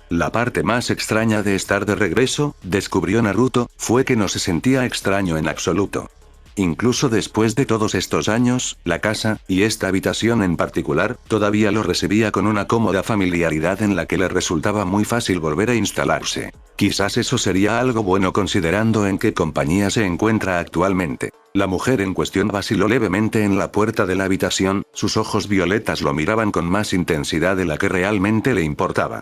La parte más extraña de estar de regreso, descubrió Naruto, fue que no se sentía extraño en absoluto. Incluso después de todos estos años, la casa, y esta habitación en particular, todavía lo recibía con una cómoda familiaridad en la que le resultaba muy fácil volver a instalarse. Quizás eso sería algo bueno considerando en qué compañía se encuentra actualmente. La mujer en cuestión vaciló levemente en la puerta de la habitación, sus ojos violetas lo miraban con más intensidad de la que realmente le importaba.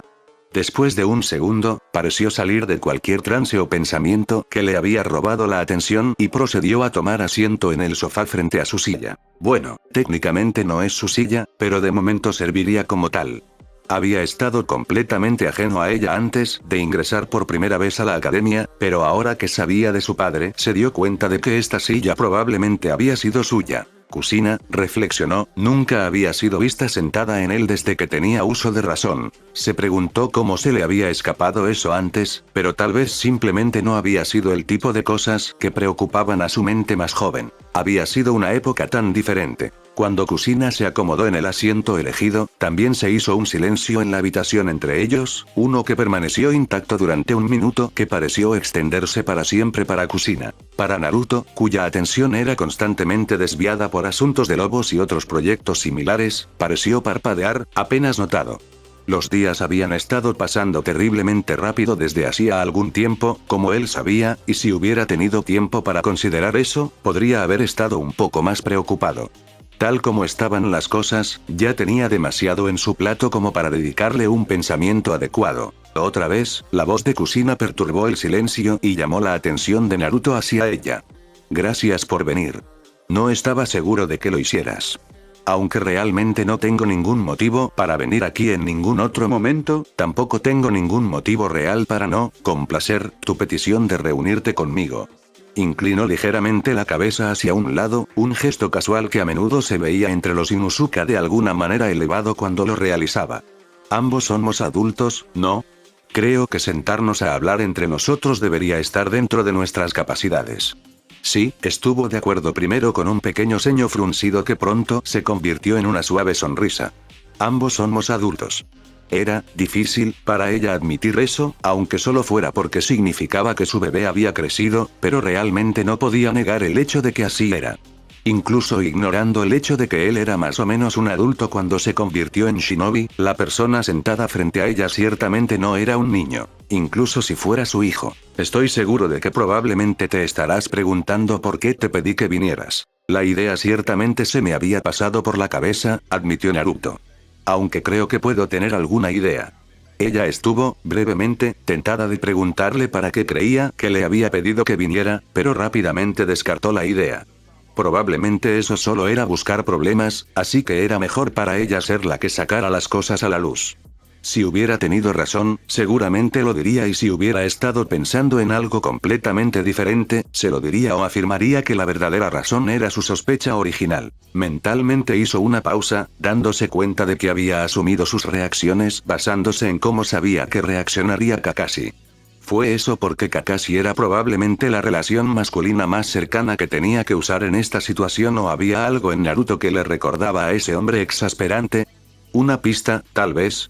Después de un segundo, pareció salir de cualquier trance o pensamiento que le había robado la atención y procedió a tomar asiento en el sofá frente a su silla. Bueno, técnicamente no es su silla, pero de momento serviría como tal. Había estado completamente ajeno a ella antes de ingresar por primera vez a la academia, pero ahora que sabía de su padre, se dio cuenta de que esta silla probablemente había sido suya. Kusina, reflexionó, nunca había sido vista sentada en él desde que tenía uso de razón. Se preguntó cómo se le había escapado eso antes, pero tal vez simplemente no había sido el tipo de cosas que preocupaban a su mente más joven. Había sido una época tan diferente. Cuando Kusina se acomodó en el asiento elegido, también se hizo un silencio en la habitación entre ellos, uno que permaneció intacto durante un minuto que pareció extenderse para siempre para Kusina. Para Naruto, cuya atención era constantemente desviada por asuntos de lobos y otros proyectos similares, pareció parpadear, apenas notado. Los días habían estado pasando terriblemente rápido desde hacía algún tiempo, como él sabía, y si hubiera tenido tiempo para considerar eso, podría haber estado un poco más preocupado. Tal como estaban las cosas, ya tenía demasiado en su plato como para dedicarle un pensamiento adecuado. Otra vez, la voz de Kusina perturbó el silencio y llamó la atención de Naruto hacia ella. Gracias por venir. No estaba seguro de que lo hicieras. Aunque realmente no tengo ningún motivo para venir aquí en ningún otro momento, tampoco tengo ningún motivo real para no complacer tu petición de reunirte conmigo. Inclinó ligeramente la cabeza hacia un lado, un gesto casual que a menudo se veía entre los Inuzuka de alguna manera elevado cuando lo realizaba. Ambos somos adultos, ¿no? Creo que sentarnos a hablar entre nosotros debería estar dentro de nuestras capacidades. Sí, estuvo de acuerdo primero con un pequeño ceño fruncido que pronto se convirtió en una suave sonrisa. Ambos somos adultos. Era difícil para ella admitir eso, aunque solo fuera porque significaba que su bebé había crecido, pero realmente no podía negar el hecho de que así era. Incluso ignorando el hecho de que él era más o menos un adulto cuando se convirtió en shinobi, la persona sentada frente a ella ciertamente no era un niño, incluso si fuera su hijo. Estoy seguro de que probablemente te estarás preguntando por qué te pedí que vinieras. La idea ciertamente se me había pasado por la cabeza, admitió Naruto. Aunque creo que puedo tener alguna idea. Ella estuvo, brevemente, tentada de preguntarle para qué creía que le había pedido que viniera, pero rápidamente descartó la idea. Probablemente eso solo era buscar problemas, así que era mejor para ella ser la que sacara las cosas a la luz. Si hubiera tenido razón, seguramente lo diría, y si hubiera estado pensando en algo completamente diferente, se lo diría o afirmaría que la verdadera razón era su sospecha original. Mentalmente hizo una pausa, dándose cuenta de que había asumido sus reacciones basándose en cómo sabía que reaccionaría Kakashi. ¿Fue eso porque Kakashi era probablemente la relación masculina más cercana que tenía que usar en esta situación, o había algo en Naruto que le recordaba a ese hombre exasperante? Una pista, tal vez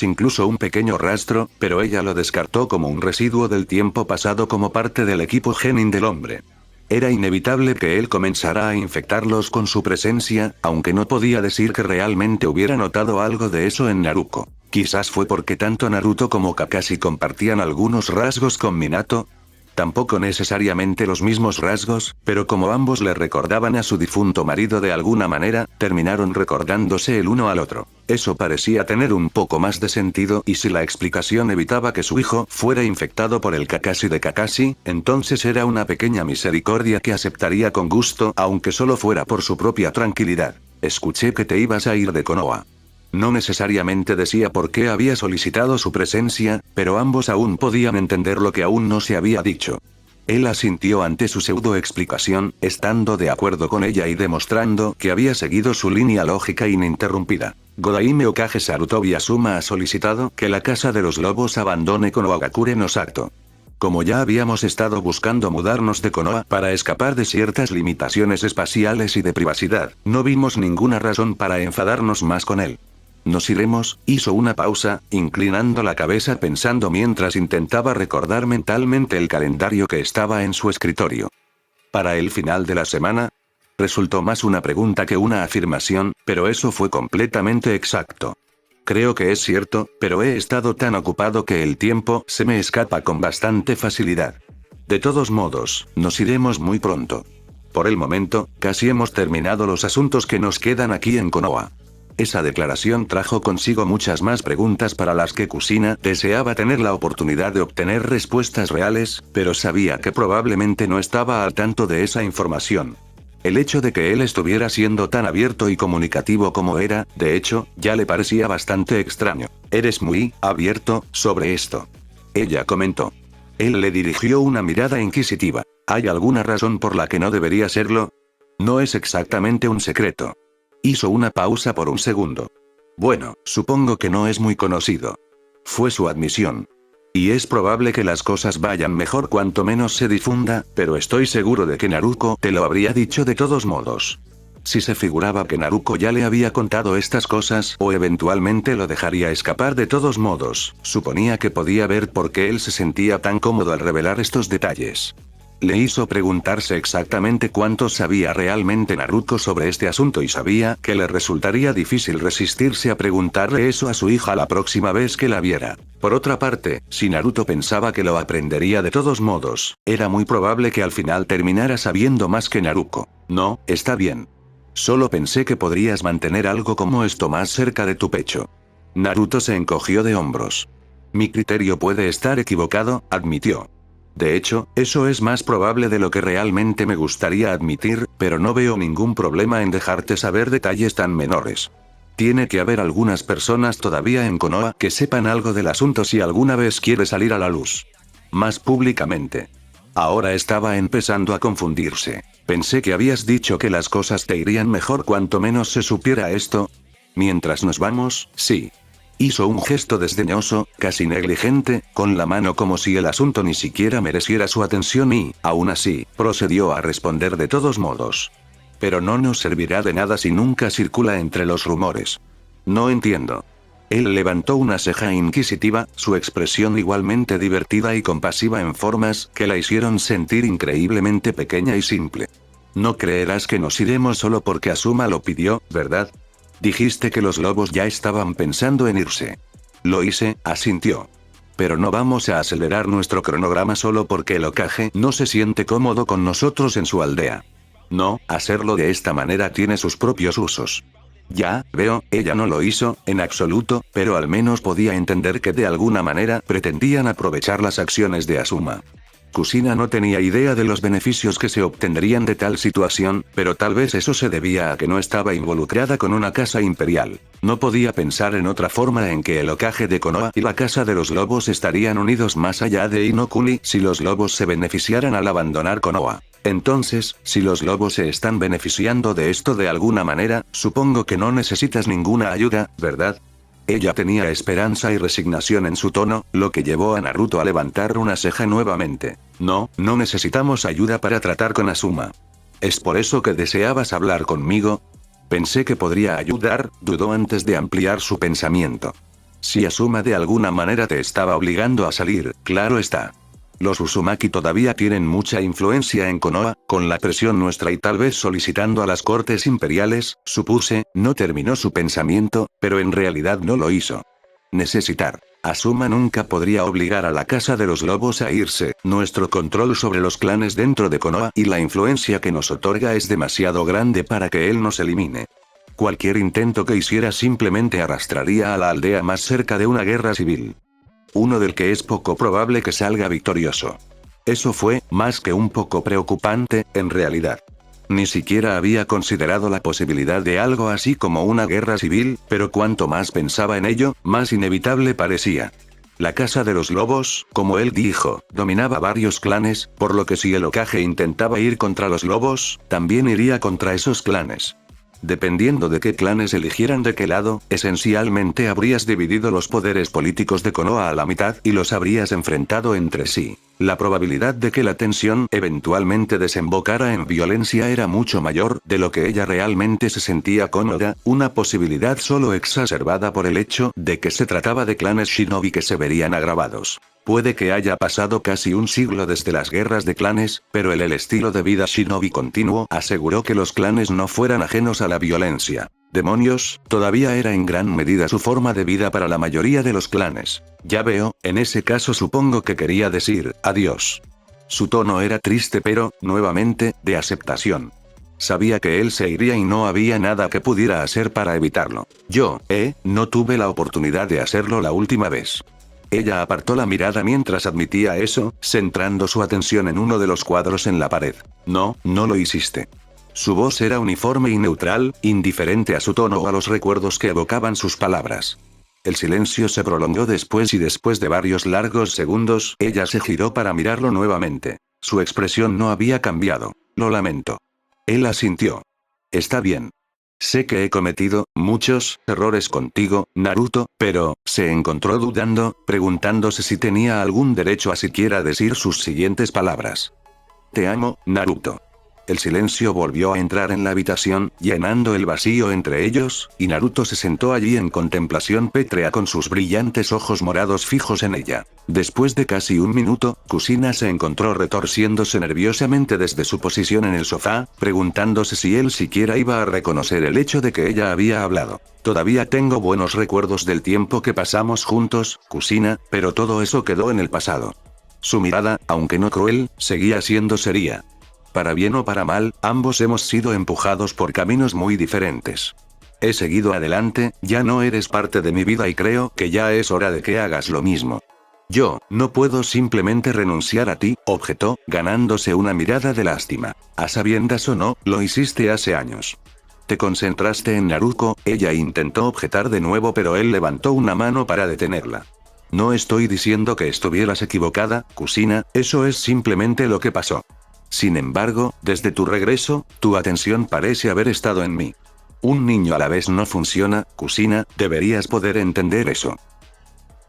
incluso un pequeño rastro, pero ella lo descartó como un residuo del tiempo pasado como parte del equipo genin del hombre. Era inevitable que él comenzara a infectarlos con su presencia, aunque no podía decir que realmente hubiera notado algo de eso en Naruto. Quizás fue porque tanto Naruto como Kakashi compartían algunos rasgos con Minato. Tampoco necesariamente los mismos rasgos, pero como ambos le recordaban a su difunto marido de alguna manera, terminaron recordándose el uno al otro. Eso parecía tener un poco más de sentido, y si la explicación evitaba que su hijo fuera infectado por el Kakashi de Kakashi, entonces era una pequeña misericordia que aceptaría con gusto, aunque solo fuera por su propia tranquilidad. Escuché que te ibas a ir de Konoha. No necesariamente decía por qué había solicitado su presencia, pero ambos aún podían entender lo que aún no se había dicho. Él asintió ante su pseudo-explicación, estando de acuerdo con ella y demostrando que había seguido su línea lógica ininterrumpida. Godaime Okage Sarutobi Asuma ha solicitado que la Casa de los Lobos abandone Konohagakure no Sato. Como ya habíamos estado buscando mudarnos de Konoha para escapar de ciertas limitaciones espaciales y de privacidad, no vimos ninguna razón para enfadarnos más con él. Nos iremos, hizo una pausa, inclinando la cabeza pensando mientras intentaba recordar mentalmente el calendario que estaba en su escritorio. ¿Para el final de la semana? Resultó más una pregunta que una afirmación, pero eso fue completamente exacto. Creo que es cierto, pero he estado tan ocupado que el tiempo se me escapa con bastante facilidad. De todos modos, nos iremos muy pronto. Por el momento, casi hemos terminado los asuntos que nos quedan aquí en Konoha. Esa declaración trajo consigo muchas más preguntas para las que Kushina deseaba tener la oportunidad de obtener respuestas reales, pero sabía que probablemente no estaba al tanto de esa información. El hecho de que él estuviera siendo tan abierto y comunicativo como era, de hecho, ya le parecía bastante extraño. «Eres muy abierto sobre esto», ella comentó. Él le dirigió una mirada inquisitiva. ¿Hay alguna razón por la que no debería serlo? No es exactamente un secreto. Hizo una pausa por un segundo. Bueno, supongo que no es muy conocido. Fue su admisión. Y es probable que las cosas vayan mejor cuanto menos se difunda, pero estoy seguro de que Naruko te lo habría dicho de todos modos. Si se figuraba que Naruko ya le había contado estas cosas o eventualmente lo dejaría escapar de todos modos, suponía que podía ver por qué él se sentía tan cómodo al revelar estos detalles. Le hizo preguntarse exactamente cuánto sabía realmente Naruko sobre este asunto y sabía que le resultaría difícil resistirse a preguntarle eso a su hija la próxima vez que la viera. Por otra parte, si Naruto pensaba que lo aprendería de todos modos, era muy probable que al final terminara sabiendo más que Naruko. No, está bien. Solo pensé que podrías mantener algo como esto más cerca de tu pecho. Naruto se encogió de hombros. Mi criterio puede estar equivocado, admitió. De hecho, eso es más probable de lo que realmente me gustaría admitir, pero no veo ningún problema en dejarte saber detalles tan menores. Tiene que haber algunas personas todavía en Konoha que sepan algo del asunto si alguna vez quiere salir a la luz. Más públicamente. Ahora estaba empezando a confundirse. Pensé que habías dicho que las cosas te irían mejor cuanto menos se supiera esto. Mientras nos vamos, sí. Hizo un gesto desdeñoso, casi negligente, con la mano como si el asunto ni siquiera mereciera su atención y, aún así, procedió a responder de todos modos. Pero no nos servirá de nada si nunca circula entre los rumores. No entiendo. Él levantó una ceja inquisitiva, su expresión igualmente divertida y compasiva en formas que la hicieron sentir increíblemente pequeña y simple. No creerás que nos iremos solo porque Asuma lo pidió, ¿verdad? Dijiste que los lobos ya estaban pensando en irse. Lo hice, asintió. Pero no vamos a acelerar nuestro cronograma solo porque el Hokage no se siente cómodo con nosotros en su aldea. No, hacerlo de esta manera tiene sus propios usos. Ya, veo, ella no lo hizo, en absoluto, pero al menos podía entender que de alguna manera pretendían aprovechar las acciones de Asuma. Kushina no tenía idea de los beneficios que se obtendrían de tal situación, pero tal vez eso se debía a que no estaba involucrada con una casa imperial. No podía pensar en otra forma en que el Hokage de Konoha y la casa de los lobos estarían unidos más allá de Inokuni si los lobos se beneficiaran al abandonar Konoha. Entonces, si los lobos se están beneficiando de esto de alguna manera, supongo que no necesitas ninguna ayuda, ¿verdad? Ella tenía esperanza y resignación en su tono, lo que llevó a Naruto a levantar una ceja nuevamente. No, no necesitamos ayuda para tratar con Asuma. ¿Es por eso que deseabas hablar conmigo? Pensé que podría ayudar, dudó antes de ampliar su pensamiento. Si Asuma de alguna manera te estaba obligando a salir, claro está. Los Uzumaki todavía tienen mucha influencia en Konoha, con la presión nuestra y tal vez solicitando a las cortes imperiales, supuse, no terminó su pensamiento, pero en realidad no lo hizo. Necesitar. Asuma nunca podría obligar a la casa de los lobos a irse, nuestro control sobre los clanes dentro de Konoha y la influencia que nos otorga es demasiado grande para que él nos elimine. Cualquier intento que hiciera simplemente arrastraría a la aldea más cerca de una guerra civil. Uno del que es poco probable que salga victorioso. Eso fue, más que un poco preocupante, en realidad. Ni siquiera había considerado la posibilidad de algo así como una guerra civil, pero cuanto más pensaba en ello, más inevitable parecía. La casa de los lobos, como él dijo, dominaba varios clanes, por lo que si el Hokage intentaba ir contra los lobos, también iría contra esos clanes. Dependiendo de qué clanes eligieran de qué lado, esencialmente habrías dividido los poderes políticos de Konoha a la mitad y los habrías enfrentado entre sí. La probabilidad de que la tensión eventualmente desembocara en violencia era mucho mayor de lo que ella realmente se sentía cómoda, una posibilidad solo exacerbada por el hecho de que se trataba de clanes shinobi que se verían agravados. Puede que haya pasado casi un siglo desde las guerras de clanes, pero el estilo de vida shinobi continuo aseguró que los clanes no fueran ajenos a la violencia. Demonios, todavía era en gran medida su forma de vida para la mayoría de los clanes. Ya veo, en ese caso supongo que quería decir, adiós. Su tono era triste pero, nuevamente, de aceptación. Sabía que él se iría y no había nada que pudiera hacer para evitarlo. Yo, no tuve la oportunidad de hacerlo la última vez. Ella apartó la mirada mientras admitía eso, centrando su atención en uno de los cuadros en la pared. No, no lo hiciste. Su voz era uniforme y neutral, indiferente a su tono o a los recuerdos que evocaban sus palabras. El silencio se prolongó después y después de varios largos segundos, ella se giró para mirarlo nuevamente. Su expresión no había cambiado. Lo lamento. Él asintió. Está bien. Sé que he cometido muchos errores contigo, Naruto, pero se encontró dudando, preguntándose si tenía algún derecho a siquiera decir sus siguientes palabras. Te amo, Naruto. El silencio volvió a entrar en la habitación, llenando el vacío entre ellos, y Naruto se sentó allí en contemplación pétrea con sus brillantes ojos morados fijos en ella. Después de casi un minuto, Kushina se encontró retorciéndose nerviosamente desde su posición en el sofá, preguntándose si él siquiera iba a reconocer el hecho de que ella había hablado. Todavía tengo buenos recuerdos del tiempo que pasamos juntos, Kushina, pero todo eso quedó en el pasado. Su mirada, aunque no cruel, seguía siendo seria. Para bien o para mal, ambos hemos sido empujados por caminos muy diferentes. He seguido adelante, ya no eres parte de mi vida y creo que ya es hora de que hagas lo mismo. Yo, no puedo simplemente renunciar a ti, objetó, ganándose una mirada de lástima. A sabiendas o no, lo hiciste hace años. Te concentraste en Naruto, ella intentó objetar de nuevo pero él levantó una mano para detenerla. No estoy diciendo que estuvieras equivocada, Kushina, eso es simplemente lo que pasó. Sin embargo, desde tu regreso, tu atención parece haber estado en mí. Un niño a la vez no funciona, Kushina, deberías poder entender eso.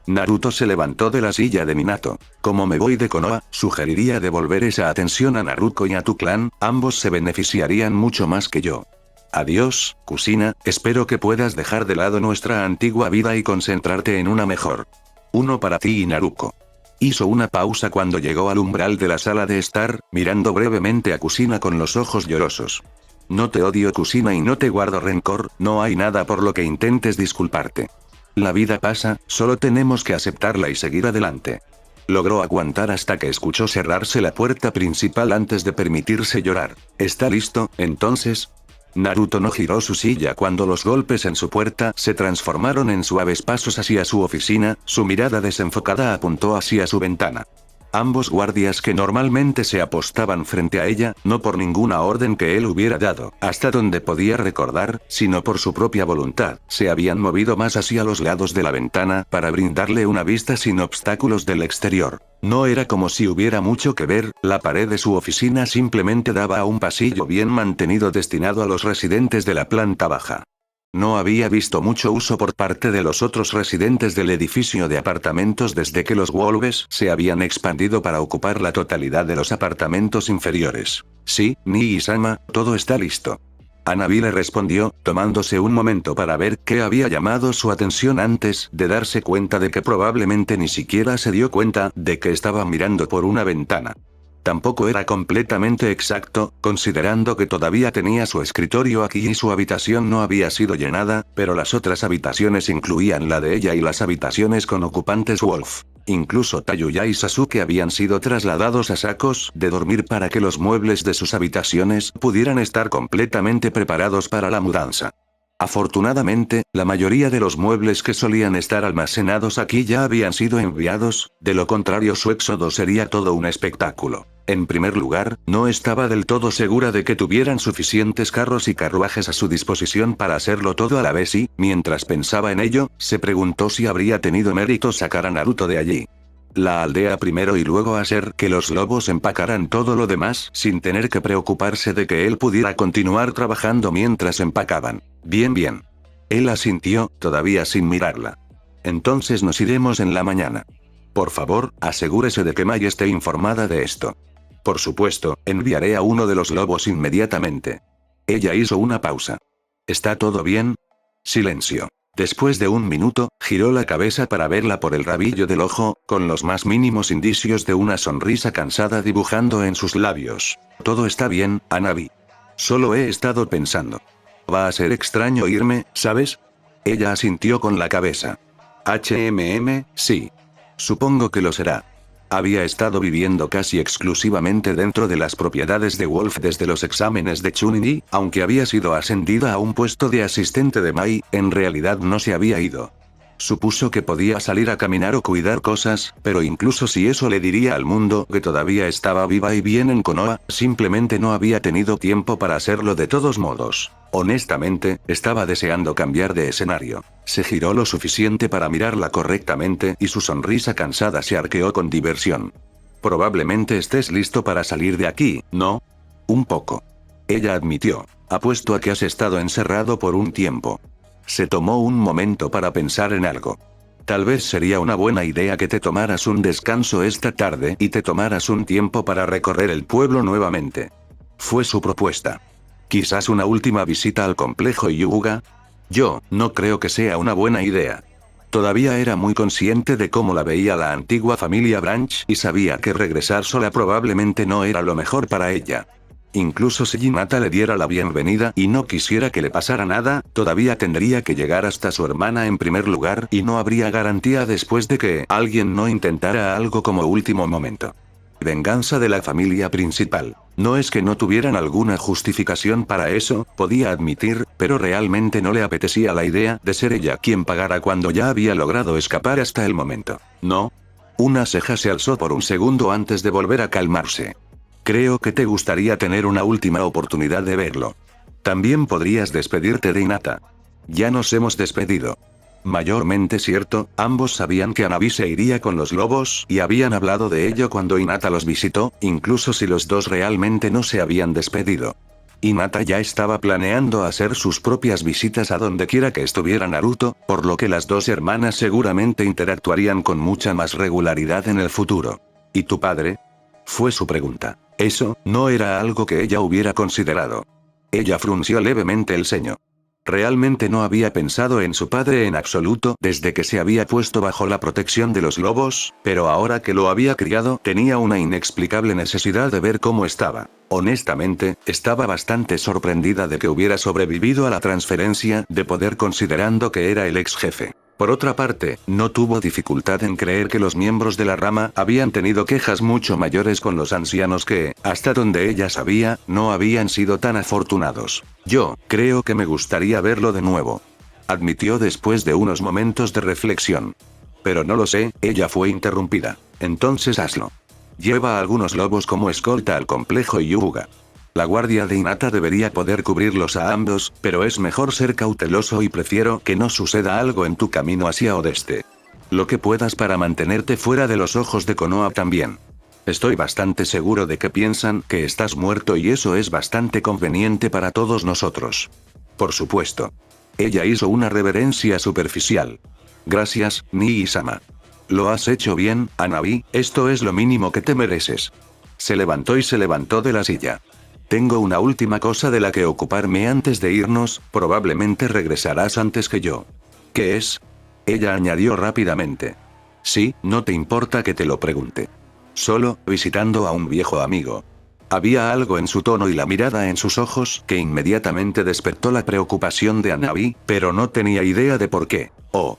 Naruto se levantó de la silla de Minato. Como me voy de Konoha, sugeriría devolver esa atención a Naruto y a tu clan, ambos se beneficiarían mucho más que yo. Adiós, Kushina, espero que puedas dejar de lado nuestra antigua vida y concentrarte en una mejor. Uno para ti y Naruto. Hizo una pausa cuando llegó al umbral de la sala de estar, mirando brevemente a Kushina con los ojos llorosos. No te odio, Kushina, y no te guardo rencor, no hay nada por lo que intentes disculparte. La vida pasa, solo tenemos que aceptarla y seguir adelante. Logró aguantar hasta que escuchó cerrarse la puerta principal antes de permitirse llorar. ¿Está listo, entonces? Naruto no giró su silla cuando los golpes en su puerta se transformaron en suaves pasos hacia su oficina, su mirada desenfocada apuntó hacia su ventana. Ambos guardias que normalmente se apostaban frente a ella, no por ninguna orden que él hubiera dado, hasta donde podía recordar, sino por su propia voluntad, se habían movido más hacia los lados de la ventana para brindarle una vista sin obstáculos del exterior. No era como si hubiera mucho que ver, la pared de su oficina simplemente daba a un pasillo bien mantenido destinado a los residentes de la planta baja. No había visto mucho uso por parte de los otros residentes del edificio de apartamentos desde que los Wolves se habían expandido para ocupar la totalidad de los apartamentos inferiores. Sí, Nii-sama, todo está listo. Hanabi le respondió, tomándose un momento para ver qué había llamado su atención antes de darse cuenta de que probablemente ni siquiera se dio cuenta de que estaba mirando por una ventana. Tampoco era completamente exacto, considerando que todavía tenía su escritorio aquí y su habitación no había sido llenada, pero las otras habitaciones incluían la de ella y las habitaciones con ocupantes Wolf. Incluso Tayuya y Sasuke habían sido trasladados a sacos de dormir para que los muebles de sus habitaciones pudieran estar completamente preparados para la mudanza. Afortunadamente, la mayoría de los muebles que solían estar almacenados aquí ya habían sido enviados, de lo contrario su éxodo sería todo un espectáculo. En primer lugar, no estaba del todo segura de que tuvieran suficientes carros y carruajes a su disposición para hacerlo todo a la vez y, mientras pensaba en ello, se preguntó si habría tenido mérito sacar a Naruto de allí. La aldea primero y luego hacer que los lobos empacaran todo lo demás sin tener que preocuparse de que él pudiera continuar trabajando mientras empacaban. Bien, bien. Él asintió, todavía sin mirarla. Entonces nos iremos en la mañana. Por favor, asegúrese de que May esté informada de esto. Por supuesto, enviaré a uno de los lobos inmediatamente. Ella hizo una pausa. ¿Está todo bien? Silencio. Después de un minuto, giró la cabeza para verla por el rabillo del ojo, con los más mínimos indicios de una sonrisa cansada dibujando en sus labios. Todo está bien, Hanabi. Solo he estado pensando. Va a ser extraño irme, ¿sabes? Ella asintió con la cabeza. Sí. Supongo que lo será. Había estado viviendo casi exclusivamente dentro de las propiedades de Wolf desde los exámenes de Chunin, aunque había sido ascendida a un puesto de asistente de Mai, en realidad no se había ido. Supuso que podía salir a caminar o cuidar cosas, pero incluso si eso le diría al mundo que todavía estaba viva y bien en Konoha, simplemente no había tenido tiempo para hacerlo de todos modos. Honestamente, estaba deseando cambiar de escenario. Se giró lo suficiente para mirarla correctamente y su sonrisa cansada se arqueó con diversión. Probablemente estés listo para salir de aquí, ¿no? Un poco. Ella admitió. Apuesto a que has estado encerrado por un tiempo. Se tomó un momento para pensar en algo. Tal vez sería una buena idea que te tomaras un descanso esta tarde y te tomaras un tiempo para recorrer el pueblo nuevamente. Fue su propuesta. Quizás una última visita al complejo Yuga. Yo no creo que sea una buena idea. Todavía era muy consciente de cómo la veía la antigua familia Branch y sabía que regresar sola probablemente no era lo mejor para ella. Incluso si Hinata le diera la bienvenida y no quisiera que le pasara nada, todavía tendría que llegar hasta su hermana en primer lugar y no habría garantía después de que alguien no intentara algo como último momento. Venganza de la familia principal. No es que no tuvieran alguna justificación para eso, podía admitir, pero realmente no le apetecía la idea de ser ella quien pagara cuando ya había logrado escapar hasta el momento. ¿No? Una ceja se alzó por un segundo antes de volver a calmarse. Creo que te gustaría tener una última oportunidad de verlo. También podrías despedirte de Hinata. Ya nos hemos despedido. Mayormente cierto, ambos sabían que Hanabi se iría con los lobos y habían hablado de ello cuando Hinata los visitó, incluso si los dos realmente no se habían despedido. Hinata ya estaba planeando hacer sus propias visitas a donde quiera que estuviera Naruto, por lo que las dos hermanas seguramente interactuarían con mucha más regularidad en el futuro. ¿Y tu padre? Fue su pregunta. Eso no era algo que ella hubiera considerado. Ella frunció levemente el ceño. Realmente no había pensado en su padre en absoluto desde que se había puesto bajo la protección de los lobos, pero ahora que lo había criado tenía una inexplicable necesidad de ver cómo estaba. Honestamente, estaba bastante sorprendida de que hubiera sobrevivido a la transferencia de poder considerando que era el ex jefe. Por otra parte, no tuvo dificultad en creer que los miembros de la rama habían tenido quejas mucho mayores con los ancianos que, hasta donde ella sabía, no habían sido tan afortunados. Yo creo que me gustaría verlo de nuevo. Admitió después de unos momentos de reflexión. Pero no lo sé, ella fue interrumpida. Entonces hazlo. Lleva a algunos lobos como escolta al complejo Yuga. La guardia de Hinata debería poder cubrirlos a ambos, pero es mejor ser cauteloso y prefiero que no suceda algo en tu camino hacia Oeste. Lo que puedas para mantenerte fuera de los ojos de Konoha también. Estoy bastante seguro de que piensan que estás muerto y eso es bastante conveniente para todos nosotros. Por supuesto. Ella hizo una reverencia superficial. Gracias, Nii-sama. Lo has hecho bien, Hanabi, esto es lo mínimo que te mereces. Se levantó y se levantó de la silla. Tengo una última cosa de la que ocuparme antes de irnos, probablemente regresarás antes que yo. ¿Qué es? Ella añadió rápidamente. Sí, no te importa que te lo pregunte. Solo, visitando a un viejo amigo. Había algo en su tono y la mirada en sus ojos que inmediatamente despertó la preocupación de Hanabi, pero no tenía idea de por qué. Oh.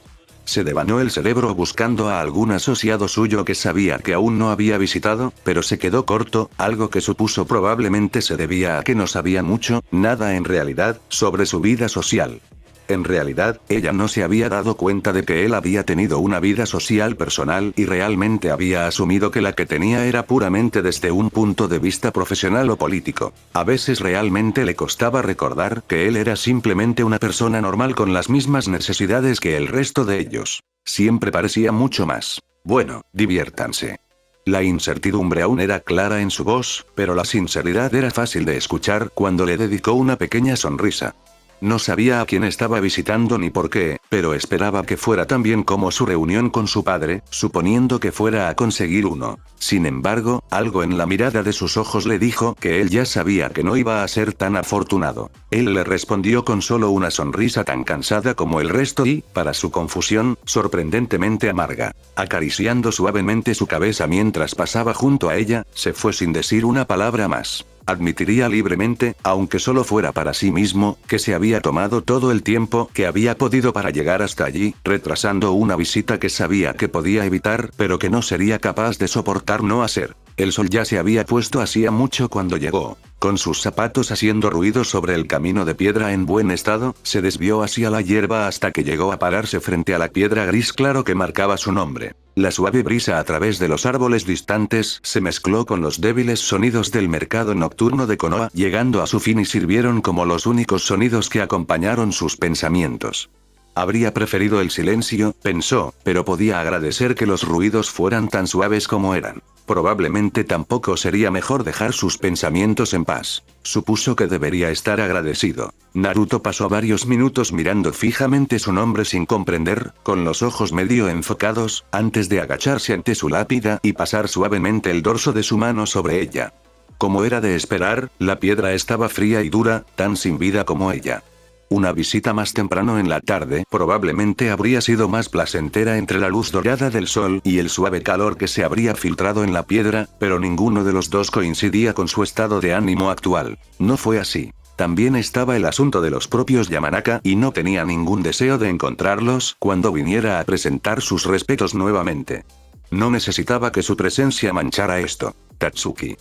Se devanó el cerebro buscando a algún asociado suyo que sabía que aún no había visitado, pero se quedó corto, algo que supuso probablemente se debía a que no sabía mucho, nada en realidad, sobre su vida social. En realidad, ella no se había dado cuenta de que él había tenido una vida social personal y realmente había asumido que la que tenía era puramente desde un punto de vista profesional o político. A veces realmente le costaba recordar que él era simplemente una persona normal con las mismas necesidades que el resto de ellos. Siempre parecía mucho más Bueno, diviértanse. La incertidumbre aún era clara en su voz, pero la sinceridad era fácil de escuchar cuando le dedicó una pequeña sonrisa. No sabía a quién estaba visitando ni por qué, pero esperaba que fuera tan bien como su reunión con su padre, suponiendo que fuera a conseguir uno. Sin embargo, algo en la mirada de sus ojos le dijo que él ya sabía que no iba a ser tan afortunado. Él le respondió con solo una sonrisa tan cansada como el resto y, para su confusión, sorprendentemente amarga. Acariciando suavemente su cabeza mientras pasaba junto a ella, se fue sin decir una palabra más. Admitiría libremente, aunque solo fuera para sí mismo, que se había tomado todo el tiempo que había podido para llegar hasta allí, retrasando una visita que sabía que podía evitar, pero que no sería capaz de soportar no hacer. El sol ya se había puesto hacía mucho cuando llegó. Con sus zapatos haciendo ruido sobre el camino de piedra en buen estado, se desvió hacia la hierba hasta que llegó a pararse frente a la piedra gris claro que marcaba su nombre. La suave brisa a través de los árboles distantes se mezcló con los débiles sonidos del mercado nocturno de Konoha, llegando a su fin y sirvieron como los únicos sonidos que acompañaron sus pensamientos. Habría preferido el silencio, pensó, pero podía agradecer que los ruidos fueran tan suaves como eran. Probablemente tampoco sería mejor dejar sus pensamientos en paz. Supuso que debería estar agradecido. Naruto pasó varios minutos mirando fijamente su nombre sin comprender, con los ojos medio enfocados, antes de agacharse ante su lápida y pasar suavemente el dorso de su mano sobre ella. Como era de esperar, la piedra estaba fría y dura, tan sin vida como ella. Una visita más temprano en la tarde probablemente habría sido más placentera entre la luz dorada del sol y el suave calor que se habría filtrado en la piedra, pero ninguno de los dos coincidía con su estado de ánimo actual. No fue así. También estaba el asunto de los propios Yamanaka y no tenía ningún deseo de encontrarlos cuando viniera a presentar sus respetos nuevamente. No necesitaba que su presencia manchara esto. Tatsuki.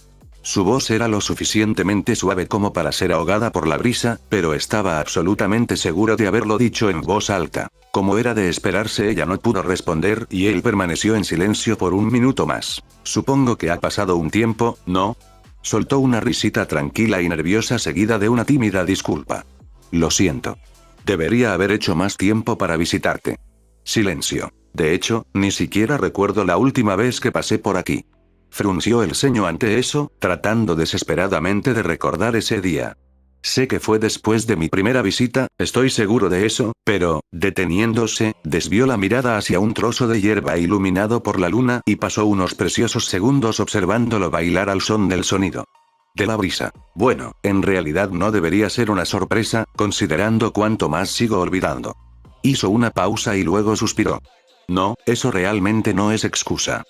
Su voz era lo suficientemente suave como para ser ahogada por la brisa, pero estaba absolutamente seguro de haberlo dicho en voz alta. Como era de esperarse, ella no pudo responder y él permaneció en silencio por un minuto más. Supongo que ha pasado un tiempo, ¿no? Soltó una risita tranquila y nerviosa seguida de una tímida disculpa. Lo siento. Debería haber hecho más tiempo para visitarte. Silencio. De hecho, ni siquiera recuerdo la última vez que pasé por aquí. Frunció el ceño ante eso, tratando desesperadamente de recordar ese día. Sé que fue después de mi primera visita, estoy seguro de eso, pero, deteniéndose, desvió la mirada hacia un trozo de hierba iluminado por la luna y pasó unos preciosos segundos observándolo bailar al son del sonido de la brisa. Bueno, en realidad no debería ser una sorpresa, considerando cuánto más sigo olvidando. Hizo una pausa y luego suspiró. No, eso realmente no es excusa.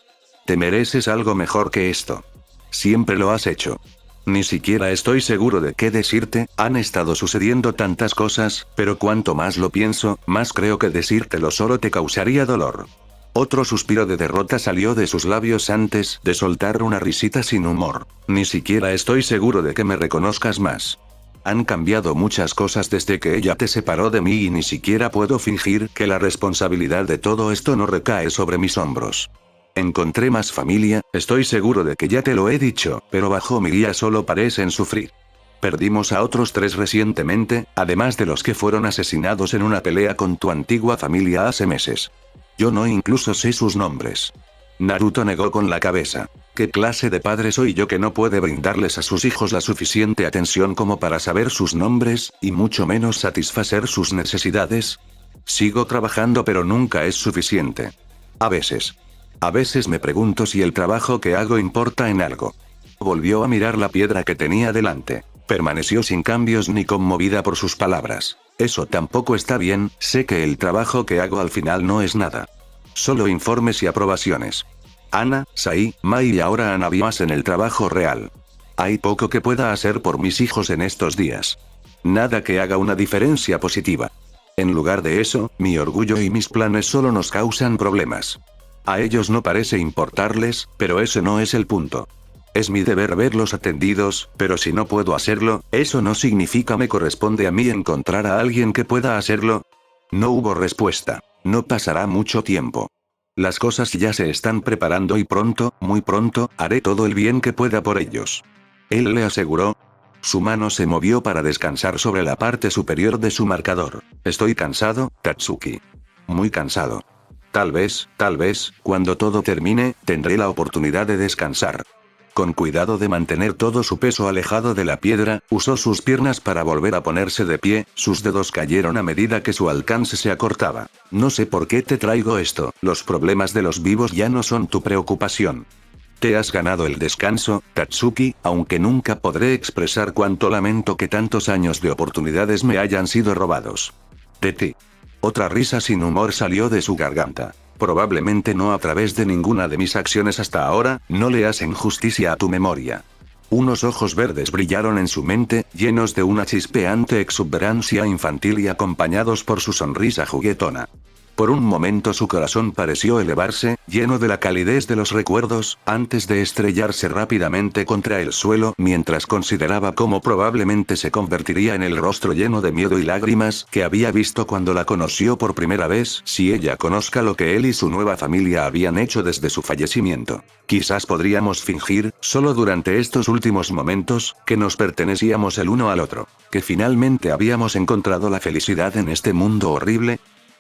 Te mereces algo mejor que esto. Siempre lo has hecho. Ni siquiera estoy seguro de qué decirte, han estado sucediendo tantas cosas, pero cuanto más lo pienso, más creo que decírtelo solo te causaría dolor. Otro suspiro de derrota salió de sus labios antes de soltar una risita sin humor. Ni siquiera estoy seguro de que me reconozcas más. Han cambiado muchas cosas desde que ella te separó de mí y ni siquiera puedo fingir que la responsabilidad de todo esto no recae sobre mis hombros. Encontré más familia, estoy seguro de que ya te lo he dicho, pero bajo mi guía solo parecen sufrir. Perdimos a otros 3 recientemente, además de los que fueron asesinados en una pelea con tu antigua familia hace meses. Yo no incluso sé sus nombres. Naruto negó con la cabeza. ¿Qué clase de padre soy yo que no puede brindarles a sus hijos la suficiente atención como para saber sus nombres, y mucho menos satisfacer sus necesidades? Sigo trabajando pero nunca es suficiente. A veces me pregunto si el trabajo que hago importa en algo. Volvió a mirar la piedra que tenía delante. Permaneció sin cambios ni conmovida por sus palabras. Eso tampoco está bien, sé que el trabajo que hago al final no es nada. Solo informes y aprobaciones. Ana, Sai, Mai y ahora Hanabi más en el trabajo real. Hay poco que pueda hacer por mis hijos en estos días. Nada que haga una diferencia positiva. En lugar de eso, mi orgullo y mis planes solo nos causan problemas. A ellos no parece importarles, pero ese no es el punto. Es mi deber verlos atendidos, pero si no puedo hacerlo, eso no significa me corresponde a mí encontrar a alguien que pueda hacerlo. No hubo respuesta. No pasará mucho tiempo. Las cosas ya se están preparando y pronto, muy pronto, haré todo el bien que pueda por ellos. Él le aseguró. Su mano se movió para descansar sobre la parte superior de su marcador. Estoy cansado, Tatsuki. Muy cansado. Tal vez, cuando todo termine, tendré la oportunidad de descansar. Con cuidado de mantener todo su peso alejado de la piedra, usó sus piernas para volver a ponerse de pie, sus dedos cayeron a medida que su alcance se acortaba. No sé por qué te traigo esto, los problemas de los vivos ya no son tu preocupación. Te has ganado el descanso, Tatsuki, aunque nunca podré expresar cuánto lamento que tantos años de oportunidades me hayan sido robados. De ti. Otra risa sin humor salió de su garganta. Probablemente no a través de ninguna de mis acciones hasta ahora, no le hacen justicia a tu memoria. Unos ojos verdes brillaron en su mente, llenos de una chispeante exuberancia infantil y acompañados por su sonrisa juguetona. Por un momento su corazón pareció elevarse, lleno de la calidez de los recuerdos, antes de estrellarse rápidamente contra el suelo mientras consideraba cómo probablemente se convertiría en el rostro lleno de miedo y lágrimas que había visto cuando la conoció por primera vez, si ella conozca lo que él y su nueva familia habían hecho desde su fallecimiento. Quizás podríamos fingir, solo durante estos últimos momentos, que nos pertenecíamos el uno al otro, que finalmente habíamos encontrado la felicidad en este mundo horrible.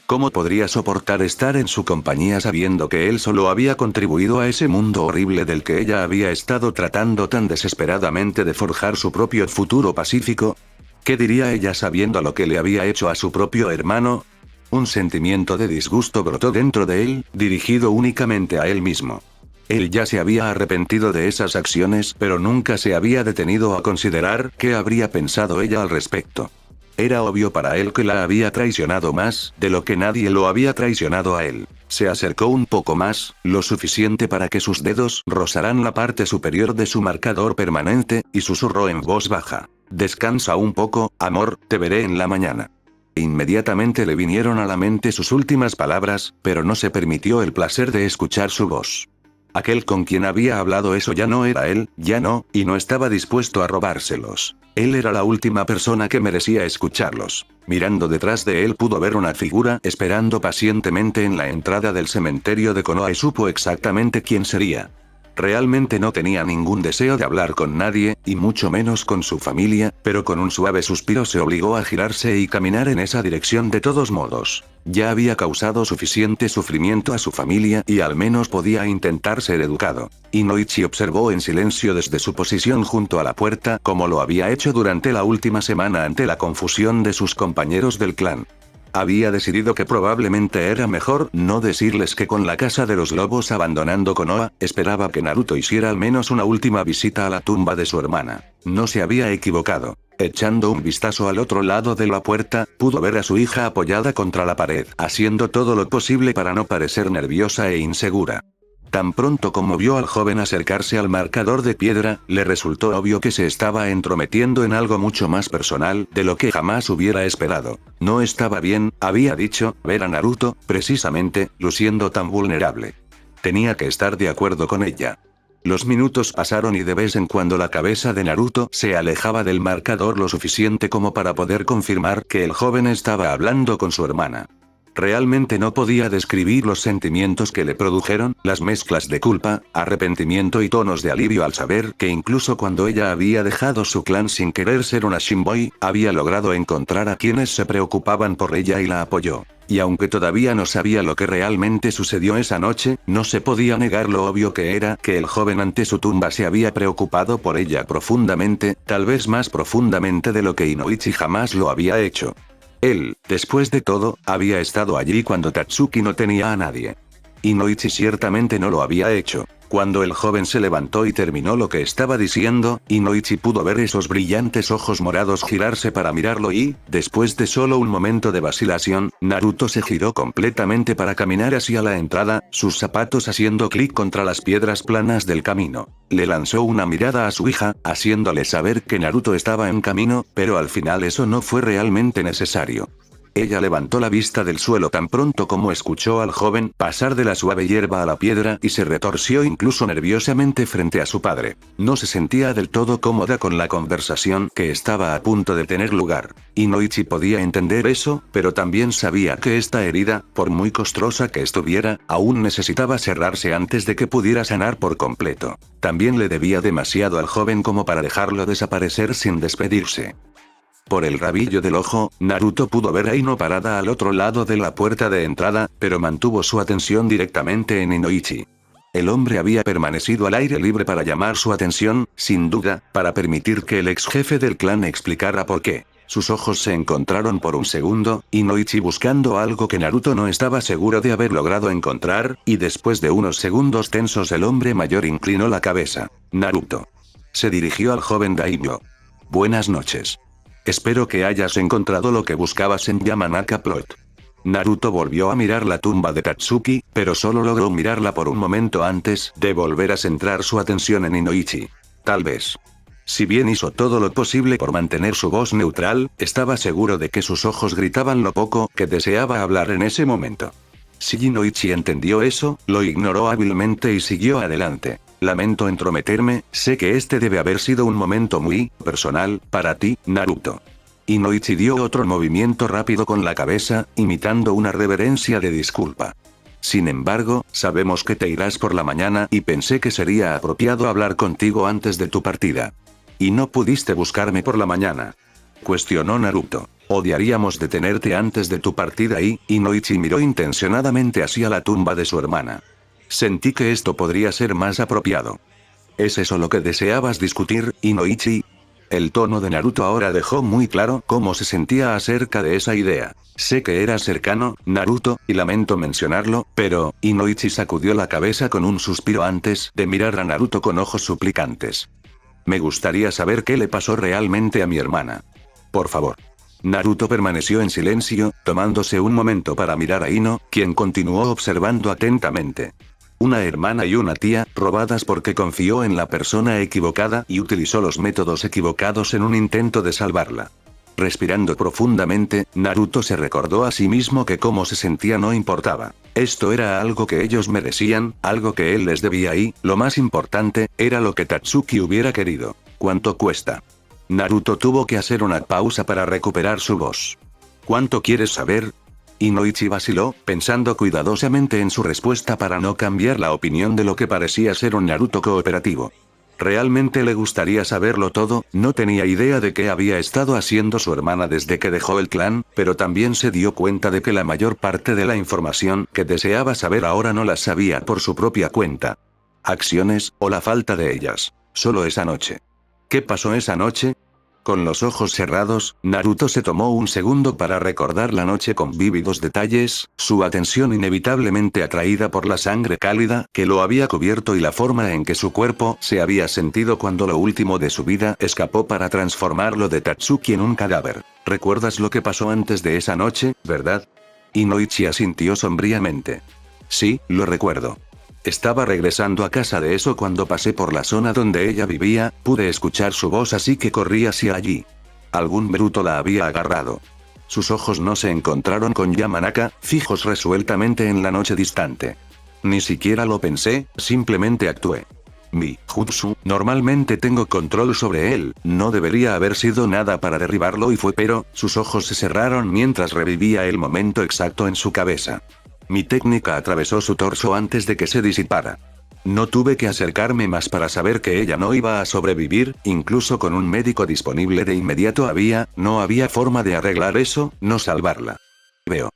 ¿Cómo podría soportar estar en su compañía sabiendo que él solo había contribuido a ese mundo horrible del que ella había estado tratando tan desesperadamente de forjar su propio futuro pacífico? ¿Qué diría ella sabiendo lo que le había hecho a su propio hermano? Un sentimiento de disgusto brotó dentro de él, dirigido únicamente a él mismo. Él ya se había arrepentido de esas acciones, pero nunca se había detenido a considerar qué habría pensado ella al respecto. Era obvio para él que la había traicionado más de lo que nadie lo había traicionado a él. Se acercó un poco más, lo suficiente para que sus dedos rozaran la parte superior de su marcador permanente, y susurró en voz baja. Descansa un poco, amor, te veré en la mañana. Inmediatamente le vinieron a la mente sus últimas palabras, pero no se permitió el placer de escuchar su voz. Aquel con quien había hablado eso ya no era él, ya no, y no estaba dispuesto a robárselos. Él era la última persona que merecía escucharlos. Mirando detrás de él pudo ver una figura esperando pacientemente en la entrada del cementerio de Konoha y supo exactamente quién sería. Realmente no tenía ningún deseo de hablar con nadie, y mucho menos con su familia, pero con un suave suspiro se obligó a girarse y caminar en esa dirección de todos modos. Ya había causado suficiente sufrimiento a su familia y al menos podía intentar ser educado. Inoichi observó en silencio desde su posición junto a la puerta como lo había hecho durante la última semana ante la confusión de sus compañeros del clan. Había decidido que probablemente era mejor no decirles que con la casa de los lobos abandonando Konoha, esperaba que Naruto hiciera al menos una última visita a la tumba de su hermana. No se había equivocado. Echando un vistazo al otro lado de la puerta, pudo ver a su hija apoyada contra la pared, haciendo todo lo posible para no parecer nerviosa e insegura. Tan pronto como vio al joven acercarse al marcador de piedra, le resultó obvio que se estaba entrometiendo en algo mucho más personal de lo que jamás hubiera esperado. No estaba bien, había dicho, ver a Naruto, precisamente, luciendo tan vulnerable. Tenía que estar de acuerdo con ella. Los minutos pasaron y de vez en cuando la cabeza de Naruto se alejaba del marcador lo suficiente como para poder confirmar que el joven estaba hablando con su hermana. Realmente no podía describir los sentimientos que le produjeron, las mezclas de culpa, arrepentimiento y tonos de alivio al saber que incluso cuando ella había dejado su clan sin querer ser una Shinboi, había logrado encontrar a quienes se preocupaban por ella y la apoyó. Y aunque todavía no sabía lo que realmente sucedió esa noche, no se podía negar lo obvio que era que el joven ante su tumba se había preocupado por ella profundamente, tal vez más profundamente de lo que Inoichi jamás lo había hecho. Él, después de todo, había estado allí cuando Tatsuki no tenía a nadie. Inoichi ciertamente no lo había hecho. Cuando el joven se levantó y terminó lo que estaba diciendo, Inoichi pudo ver esos brillantes ojos morados girarse para mirarlo y, después de solo un momento de vacilación, Naruto se giró completamente para caminar hacia la entrada, sus zapatos haciendo clic contra las piedras planas del camino. Le lanzó una mirada a su hija, haciéndole saber que Naruto estaba en camino, pero al final eso no fue realmente necesario. Ella levantó la vista del suelo tan pronto como escuchó al joven pasar de la suave hierba a la piedra y se retorció incluso nerviosamente frente a su padre. No se sentía del todo cómoda con la conversación que estaba a punto de tener lugar. Inoichi podía entender eso, pero también sabía que esta herida, por muy costrosa que estuviera, aún necesitaba cerrarse antes de que pudiera sanar por completo. También le debía demasiado al joven como para dejarlo desaparecer sin despedirse. Por el rabillo del ojo, Naruto pudo ver a Ino parada al otro lado de la puerta de entrada, pero mantuvo su atención directamente en Inoichi. El hombre había permanecido al aire libre para llamar su atención, sin duda, para permitir que el ex jefe del clan explicara por qué. Sus ojos se encontraron por un segundo, Inoichi buscando algo que Naruto no estaba seguro de haber logrado encontrar, y después de unos segundos tensos el hombre mayor inclinó la cabeza. Naruto. Se dirigió al joven daimyo. Buenas noches. Espero que hayas encontrado lo que buscabas en Yamanaka Plot. Naruto volvió a mirar la tumba de Tatsuki, pero solo logró mirarla por un momento antes de volver a centrar su atención en Inoichi. Tal vez. Si bien hizo todo lo posible por mantener su voz neutral, estaba seguro de que sus ojos gritaban lo poco que deseaba hablar en ese momento. Si Inoichi entendió eso, lo ignoró hábilmente y siguió adelante. Lamento entrometerme, sé que este debe haber sido un momento muy personal para ti, Naruto. Inoichi dio otro movimiento rápido con la cabeza, imitando una reverencia de disculpa. Sin embargo, sabemos que te irás por la mañana y pensé que sería apropiado hablar contigo antes de tu partida. ¿Y no pudiste buscarme por la mañana?, cuestionó Naruto. Odiaríamos detenerte antes de tu partida y Inoichi miró intencionadamente hacia la tumba de su hermana. Sentí que esto podría ser más apropiado. ¿Es eso lo que deseabas discutir, Inoichi? El tono de Naruto ahora dejó muy claro cómo se sentía acerca de esa idea. Sé que eras cercano, Naruto, y lamento mencionarlo, pero Inoichi sacudió la cabeza con un suspiro antes de mirar a Naruto con ojos suplicantes. Me gustaría saber qué le pasó realmente a mi hermana. Por favor. Naruto permaneció en silencio, tomándose un momento para mirar a Ino, quien continuó observando atentamente. Una hermana y una tía, robadas porque confió en la persona equivocada y utilizó los métodos equivocados en un intento de salvarla. Respirando profundamente, Naruto se recordó a sí mismo que cómo se sentía no importaba. Esto era algo que ellos merecían, algo que él les debía y, lo más importante, era lo que Tatsuki hubiera querido. ¿Cuánto cuesta? Naruto tuvo que hacer una pausa para recuperar su voz. ¿Cuánto quieres saber? Inoichi vaciló, pensando cuidadosamente en su respuesta para no cambiar la opinión de lo que parecía ser un Naruto cooperativo. Realmente le gustaría saberlo todo, no tenía idea de qué había estado haciendo su hermana desde que dejó el clan, pero también se dio cuenta de que la mayor parte de la información que deseaba saber ahora no la sabía por su propia cuenta. Acciones, o la falta de ellas. Solo esa noche. ¿Qué pasó esa noche? Con los ojos cerrados, Naruto se tomó un segundo para recordar la noche con vívidos detalles, su atención inevitablemente atraída por la sangre cálida que lo había cubierto y la forma en que su cuerpo se había sentido cuando lo último de su vida escapó para transformarlo de Tatsuki en un cadáver. ¿Recuerdas lo que pasó antes de esa noche, verdad? Inoichi asintió sombríamente. Sí, lo recuerdo. Estaba regresando a casa de eso cuando pasé por la zona donde ella vivía, pude escuchar su voz así que corrí hacia allí. Algún bruto la había agarrado. Sus ojos no se encontraron con Yamanaka, fijos resueltamente en la noche distante. Ni siquiera lo pensé, simplemente actué. Mi jutsu, normalmente tengo control sobre él, no debería haber sido nada para derribarlo y fue, pero, sus ojos se cerraron mientras revivía el momento exacto en su cabeza. Mi técnica atravesó su torso antes de que se disipara. No tuve que acercarme más para saber que ella no iba a sobrevivir, incluso con un médico disponible de inmediato no había forma de arreglar eso, no salvarla. Veo.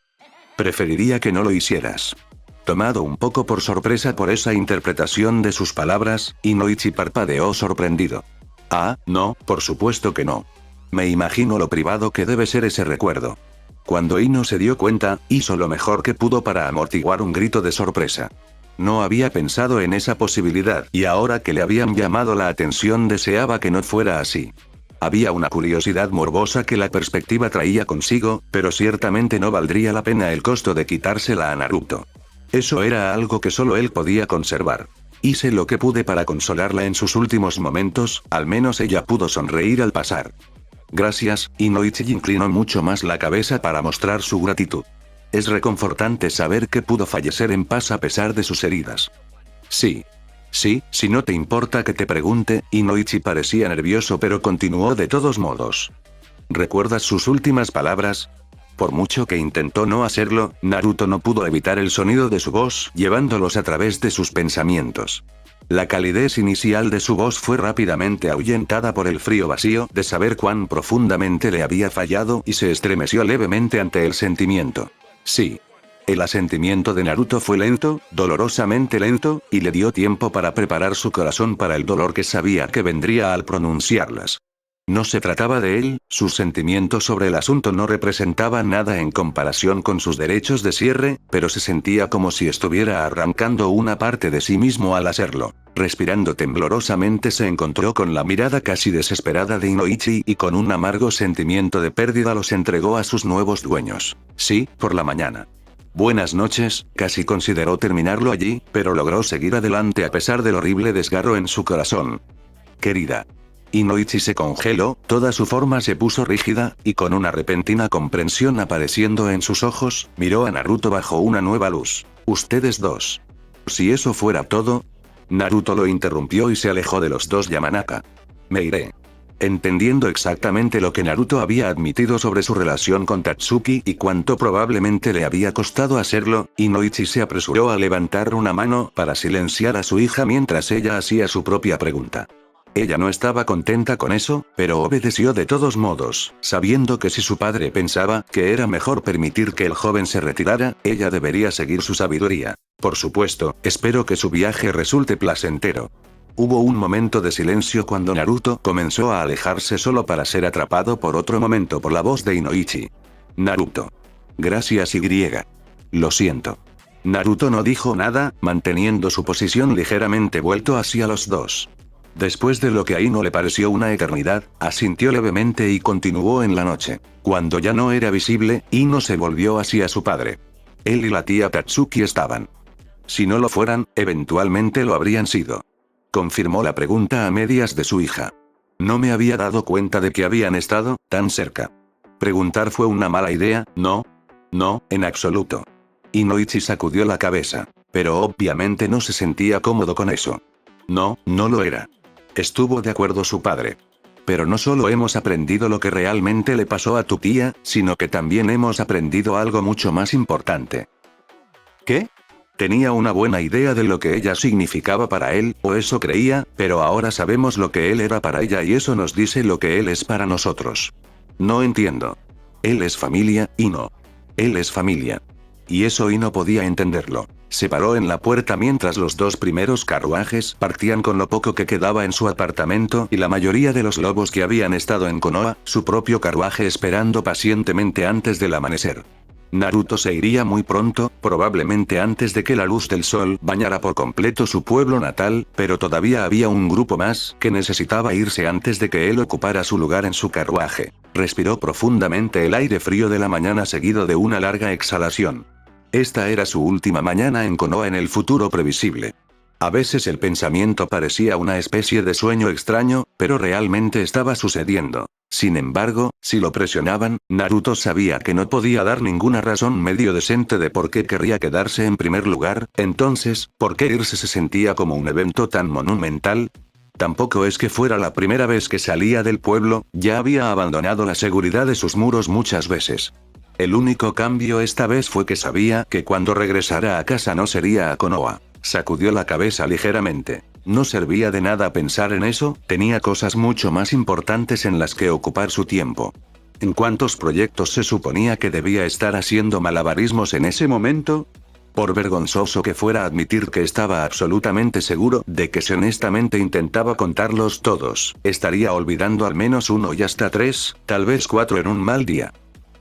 Preferiría que no lo hicieras. Tomado un poco por sorpresa por esa interpretación de sus palabras, Inoichi parpadeó sorprendido. Ah, no, por supuesto que no. Me imagino lo privado que debe ser ese recuerdo. Cuando Ino se dio cuenta, hizo lo mejor que pudo para amortiguar un grito de sorpresa. No había pensado en esa posibilidad, y ahora que le habían llamado la atención deseaba que no fuera así. Había una curiosidad morbosa que la perspectiva traía consigo, pero ciertamente no valdría la pena el costo de quitársela a Naruto. Eso era algo que solo él podía conservar. Hice lo que pude para consolarla en sus últimos momentos, al menos ella pudo sonreír al pasar. Gracias, Inoichi inclinó mucho más la cabeza para mostrar su gratitud. Es reconfortante saber que pudo fallecer en paz a pesar de sus heridas. Sí. Sí, si no te importa que te pregunte, Inoichi parecía nervioso pero continuó de todos modos. ¿Recuerdas sus últimas palabras? Por mucho que intentó no hacerlo, Naruto no pudo evitar el sonido de su voz, llevándolos a través de sus pensamientos. La calidez inicial de su voz fue rápidamente ahuyentada por el frío vacío de saber cuán profundamente le había fallado y se estremeció levemente ante el sentimiento. Sí. El asentimiento de Naruto fue lento, dolorosamente lento, y le dio tiempo para preparar su corazón para el dolor que sabía que vendría al pronunciarlas. No se trataba de él, sus sentimientos sobre el asunto no representaban nada en comparación con sus derechos de cierre, pero se sentía como si estuviera arrancando una parte de sí mismo al hacerlo. Respirando temblorosamente se encontró con la mirada casi desesperada de Inoichi y con un amargo sentimiento de pérdida los entregó a sus nuevos dueños. Sí, por la mañana. Buenas noches, casi consideró terminarlo allí, pero logró seguir adelante a pesar del horrible desgarro en su corazón. Querida. Inoichi se congeló, toda su forma se puso rígida, y con una repentina comprensión apareciendo en sus ojos, miró a Naruto bajo una nueva luz. Ustedes dos. Si eso fuera todo. Naruto lo interrumpió y se alejó de los dos Yamanaka. Me iré. Entendiendo exactamente lo que Naruto había admitido sobre su relación con Tatsuki y cuánto probablemente le había costado hacerlo, Inoichi se apresuró a levantar una mano para silenciar a su hija mientras ella hacía su propia pregunta. Ella no estaba contenta con eso, pero obedeció de todos modos, sabiendo que si su padre pensaba que era mejor permitir que el joven se retirara, ella debería seguir su sabiduría. Por supuesto, espero que su viaje resulte placentero. Hubo un momento de silencio cuando Naruto comenzó a alejarse solo para ser atrapado por otro momento por la voz de Inoichi. Naruto. Gracias Y. Lo siento. Naruto no dijo nada, manteniendo su posición ligeramente vuelto hacia los dos. Después de lo que a Ino le pareció una eternidad, asintió levemente y continuó en la noche. Cuando ya no era visible, Ino se volvió hacia su padre. Él y la tía Tatsuki estaban. Si no lo fueran, eventualmente lo habrían sido. Confirmó la pregunta a medias de su hija. No me había dado cuenta de que habían estado tan cerca. Preguntar fue una mala idea, ¿no? No, en absoluto. Inoichi sacudió la cabeza. Pero obviamente no se sentía cómodo con eso. No, no lo era. Estuvo de acuerdo su padre. Pero no solo hemos aprendido lo que realmente le pasó a tu tía, sino que también hemos aprendido algo mucho más importante. ¿Qué? Tenía una buena idea de lo que ella significaba para él, o eso creía, pero ahora sabemos lo que él era para ella y eso nos dice lo que él es para nosotros. No entiendo. Él es familia, y no. Él es familia. Y eso y no podía entenderlo. Se paró en la puerta mientras los dos primeros carruajes partían con lo poco que quedaba en su apartamento y la mayoría de los lobos que habían estado en Konoha, su propio carruaje esperando pacientemente antes del amanecer. Naruto se iría muy pronto, probablemente antes de que la luz del sol bañara por completo su pueblo natal, pero todavía había un grupo más que necesitaba irse antes de que él ocupara su lugar en su carruaje. Respiró profundamente el aire frío de la mañana seguido de una larga exhalación. Esta era su última mañana en Konoha en el futuro previsible. A veces el pensamiento parecía una especie de sueño extraño, pero realmente estaba sucediendo. Sin embargo, si lo presionaban, Naruto sabía que no podía dar ninguna razón medio decente de por qué querría quedarse en primer lugar, entonces, ¿por qué irse se sentía como un evento tan monumental? Tampoco es que fuera la primera vez que salía del pueblo, ya había abandonado la seguridad de sus muros muchas veces. El único cambio esta vez fue que sabía que cuando regresara a casa no sería a Konoha. Sacudió la cabeza ligeramente. No servía de nada pensar en eso, tenía cosas mucho más importantes en las que ocupar su tiempo. ¿En cuántos proyectos se suponía que debía estar haciendo malabarismos en ese momento? Por vergonzoso que fuera admitir que estaba absolutamente seguro de que si honestamente intentaba contarlos todos, estaría olvidando al menos uno y hasta 3, tal vez 4 en un mal día.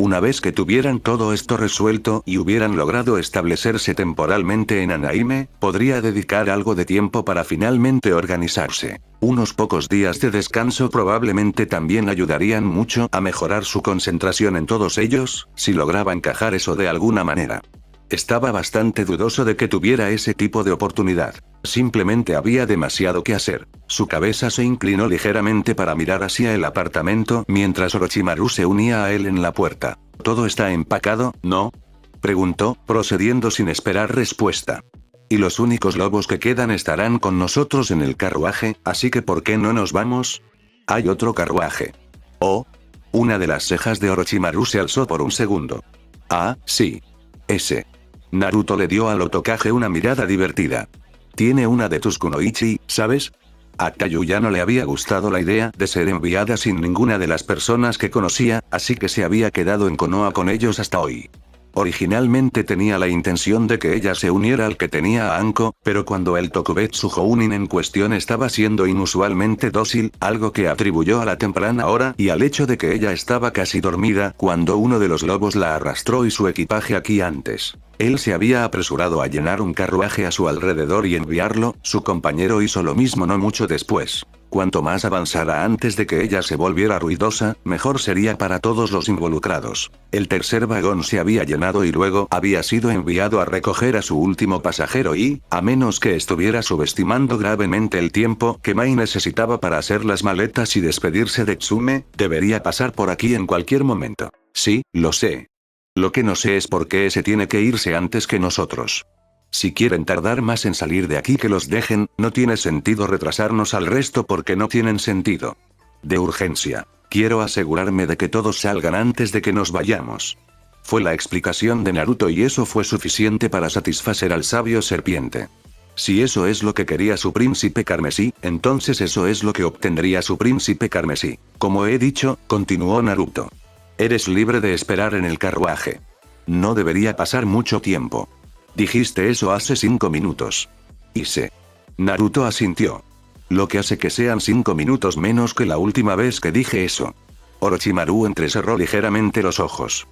Una vez que tuvieran todo esto resuelto y hubieran logrado establecerse temporalmente en Anaime, podría dedicar algo de tiempo para finalmente organizarse. Unos pocos días de descanso probablemente también ayudarían mucho a mejorar su concentración en todos ellos, si lograba encajar eso de alguna manera. Estaba bastante dudoso de que tuviera ese tipo de oportunidad. Simplemente había demasiado que hacer. Su cabeza se inclinó ligeramente para mirar hacia el apartamento mientras Orochimaru se unía a él en la puerta. ¿Todo está empacado, no? Preguntó, procediendo sin esperar respuesta. Y los únicos lobos que quedan estarán con nosotros en el carruaje, así que ¿por qué no nos vamos? Hay otro carruaje. Oh. Una de las cejas de Orochimaru se alzó por un segundo. Ah, sí. Ese. Naruto le dio al Otokage una mirada divertida. Tiene una de tus kunoichi, ¿sabes? A Kayu ya no le había gustado la idea de ser enviada sin ninguna de las personas que conocía, así que se había quedado en Konoha con ellos hasta hoy. Originalmente tenía la intención de que ella se uniera al que tenía a Anko, pero cuando el Tokubetsu Jounin en cuestión estaba siendo inusualmente dócil, algo que atribuyó a la temprana hora y al hecho de que ella estaba casi dormida cuando uno de los lobos la arrastró y su equipaje aquí antes. Él se había apresurado a llenar un carruaje a su alrededor y enviarlo, su compañero hizo lo mismo no mucho después. Cuanto más avanzara antes de que ella se volviera ruidosa, mejor sería para todos los involucrados. El tercer vagón se había llenado y luego había sido enviado a recoger a su último pasajero y, a menos que estuviera subestimando gravemente el tiempo que Mai necesitaba para hacer las maletas y despedirse de Tsume, debería pasar por aquí en cualquier momento. Sí, lo sé. Lo que no sé es por qué ese tiene que irse antes que nosotros. Si quieren tardar más en salir de aquí que los dejen, no tiene sentido retrasarnos al resto porque no tienen sentido. De urgencia. Quiero asegurarme de que todos salgan antes de que nos vayamos. Fue la explicación de Naruto y eso fue suficiente para satisfacer al sabio serpiente. Si eso es lo que quería su príncipe carmesí, entonces eso es lo que obtendría su príncipe carmesí. Como he dicho, continuó Naruto. Eres libre de esperar en el carruaje. No debería pasar mucho tiempo. Dijiste eso hace 5 minutos. Hice. Naruto asintió. Lo que hace que sean 5 minutos menos que la última vez que dije eso. Orochimaru entrecerró ligeramente los ojos.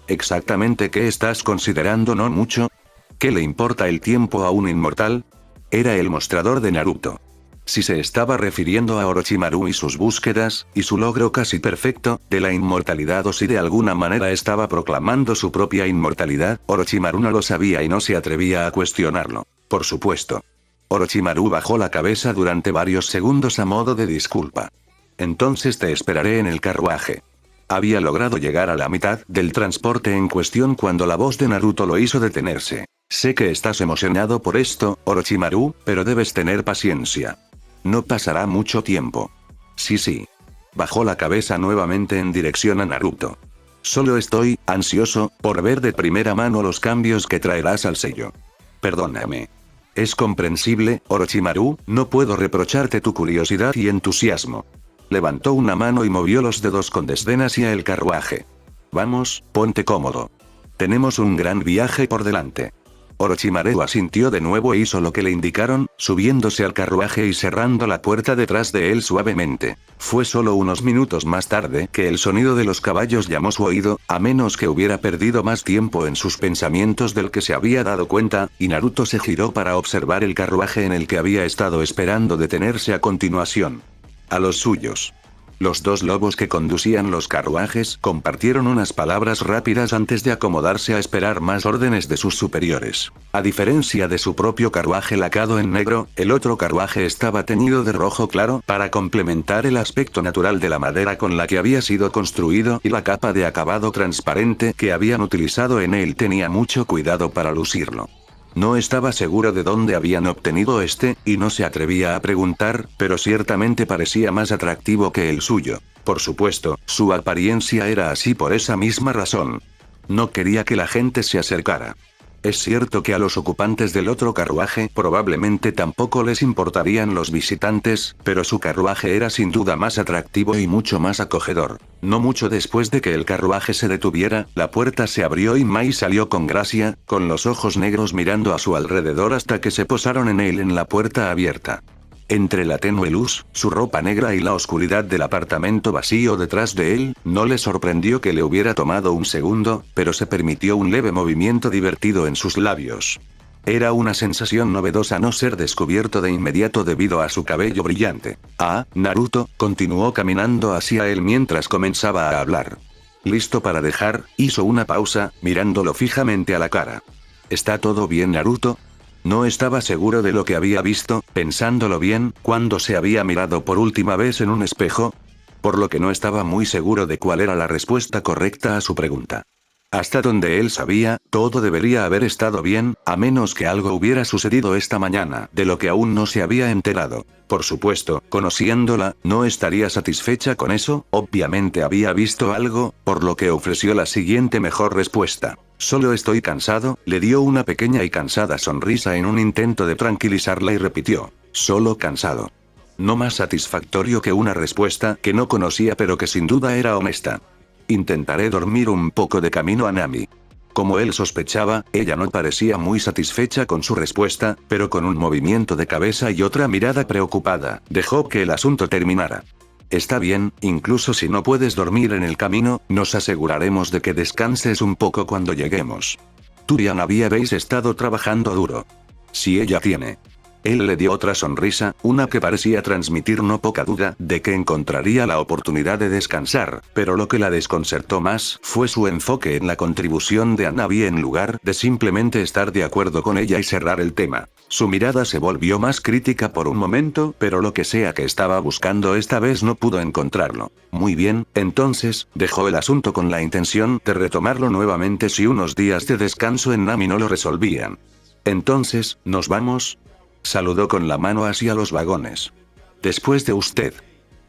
¿Exactamente qué estás considerando no mucho? ¿Qué le importa el tiempo a un inmortal? Era el mostrador de Naruto. Si se estaba refiriendo a Orochimaru y sus búsquedas, y su logro casi perfecto, de la inmortalidad o si de alguna manera estaba proclamando su propia inmortalidad, Orochimaru no lo sabía y no se atrevía a cuestionarlo. Por supuesto. Orochimaru bajó la cabeza durante varios segundos a modo de disculpa. Entonces te esperaré en el carruaje. Había logrado llegar a la mitad del transporte en cuestión cuando la voz de Naruto lo hizo detenerse. Sé que estás emocionado por esto, Orochimaru, pero debes tener paciencia. No pasará mucho tiempo. Sí. Bajó la cabeza nuevamente en dirección a Naruto. Solo estoy ansioso por ver de primera mano los cambios que traerás al sello. Perdóname. Es comprensible, Orochimaru, no puedo reprocharte tu curiosidad y entusiasmo. Levantó una mano y movió los dedos con desdén hacia el carruaje. Vamos, ponte cómodo. Tenemos un gran viaje por delante. Orochimaru asintió de nuevo e hizo lo que le indicaron, subiéndose al carruaje y cerrando la puerta detrás de él suavemente. Fue solo unos minutos más tarde que el sonido de los caballos llamó su oído, a menos que hubiera perdido más tiempo en sus pensamientos del que se había dado cuenta, y Naruto se giró para observar el carruaje en el que había estado esperando detenerse a continuación. A los suyos. Los dos lobos que conducían los carruajes compartieron unas palabras rápidas antes de acomodarse a esperar más órdenes de sus superiores. A diferencia de su propio carruaje lacado en negro, el otro carruaje estaba teñido de rojo claro para complementar el aspecto natural de la madera con la que había sido construido y la capa de acabado transparente que habían utilizado en él tenía mucho cuidado para lucirlo. No estaba seguro de dónde habían obtenido y no se atrevía a preguntar, pero ciertamente parecía más atractivo que el suyo. Por supuesto, su apariencia era así por esa misma razón. No quería que la gente se acercara. Es cierto que a los ocupantes del otro carruaje probablemente tampoco les importarían los visitantes, pero su carruaje era sin duda más atractivo y mucho más acogedor. No mucho después de que el carruaje se detuviera, la puerta se abrió y Mai salió con gracia, con los ojos negros mirando a su alrededor hasta que se posaron en él en la puerta abierta. Entre la tenue luz, su ropa negra y la oscuridad del apartamento vacío detrás de él, no le sorprendió que le hubiera tomado un segundo, pero se permitió un leve movimiento divertido en sus labios. Era una sensación novedosa no ser descubierto de inmediato debido a su cabello brillante. Naruto, continuó caminando hacia él mientras comenzaba a hablar. ¿Listo para dejar? Hizo una pausa, mirándolo fijamente a la cara. ¿Está todo bien, Naruto? No estaba seguro de lo que había visto, pensándolo bien, cuando se había mirado por última vez en un espejo, por lo que no estaba muy seguro de cuál era la respuesta correcta a su pregunta. Hasta donde él sabía, todo debería haber estado bien, a menos que algo hubiera sucedido esta mañana, de lo que aún no se había enterado. Por supuesto, conociéndola, no estaría satisfecha con eso, obviamente había visto algo, por lo que ofreció la siguiente mejor respuesta. Solo estoy cansado, le dio una pequeña y cansada sonrisa en un intento de tranquilizarla y repitió, solo cansado. No más satisfactorio que una respuesta que no conocía pero que sin duda era honesta. Intentaré dormir un poco de camino a Nami. Como él sospechaba, ella no parecía muy satisfecha con su respuesta, pero con un movimiento de cabeza y otra mirada preocupada, dejó que el asunto terminara. Está bien, incluso si no puedes dormir en el camino, nos aseguraremos de que descanses un poco cuando lleguemos. Tú y Nami habéis estado trabajando duro. Si ella tiene. Él le dio otra sonrisa, una que parecía transmitir no poca duda de que encontraría la oportunidad de descansar, pero lo que la desconcertó más fue su enfoque en la contribución de Nami en lugar de simplemente estar de acuerdo con ella y cerrar el tema. Su mirada se volvió más crítica por un momento, pero lo que sea que estaba buscando esta vez no pudo encontrarlo. Muy bien, entonces, dejó el asunto con la intención de retomarlo nuevamente si unos días de descanso en Nami no lo resolvían. Entonces, ¿nos vamos? Saludó con la mano hacia los vagones. Después de usted.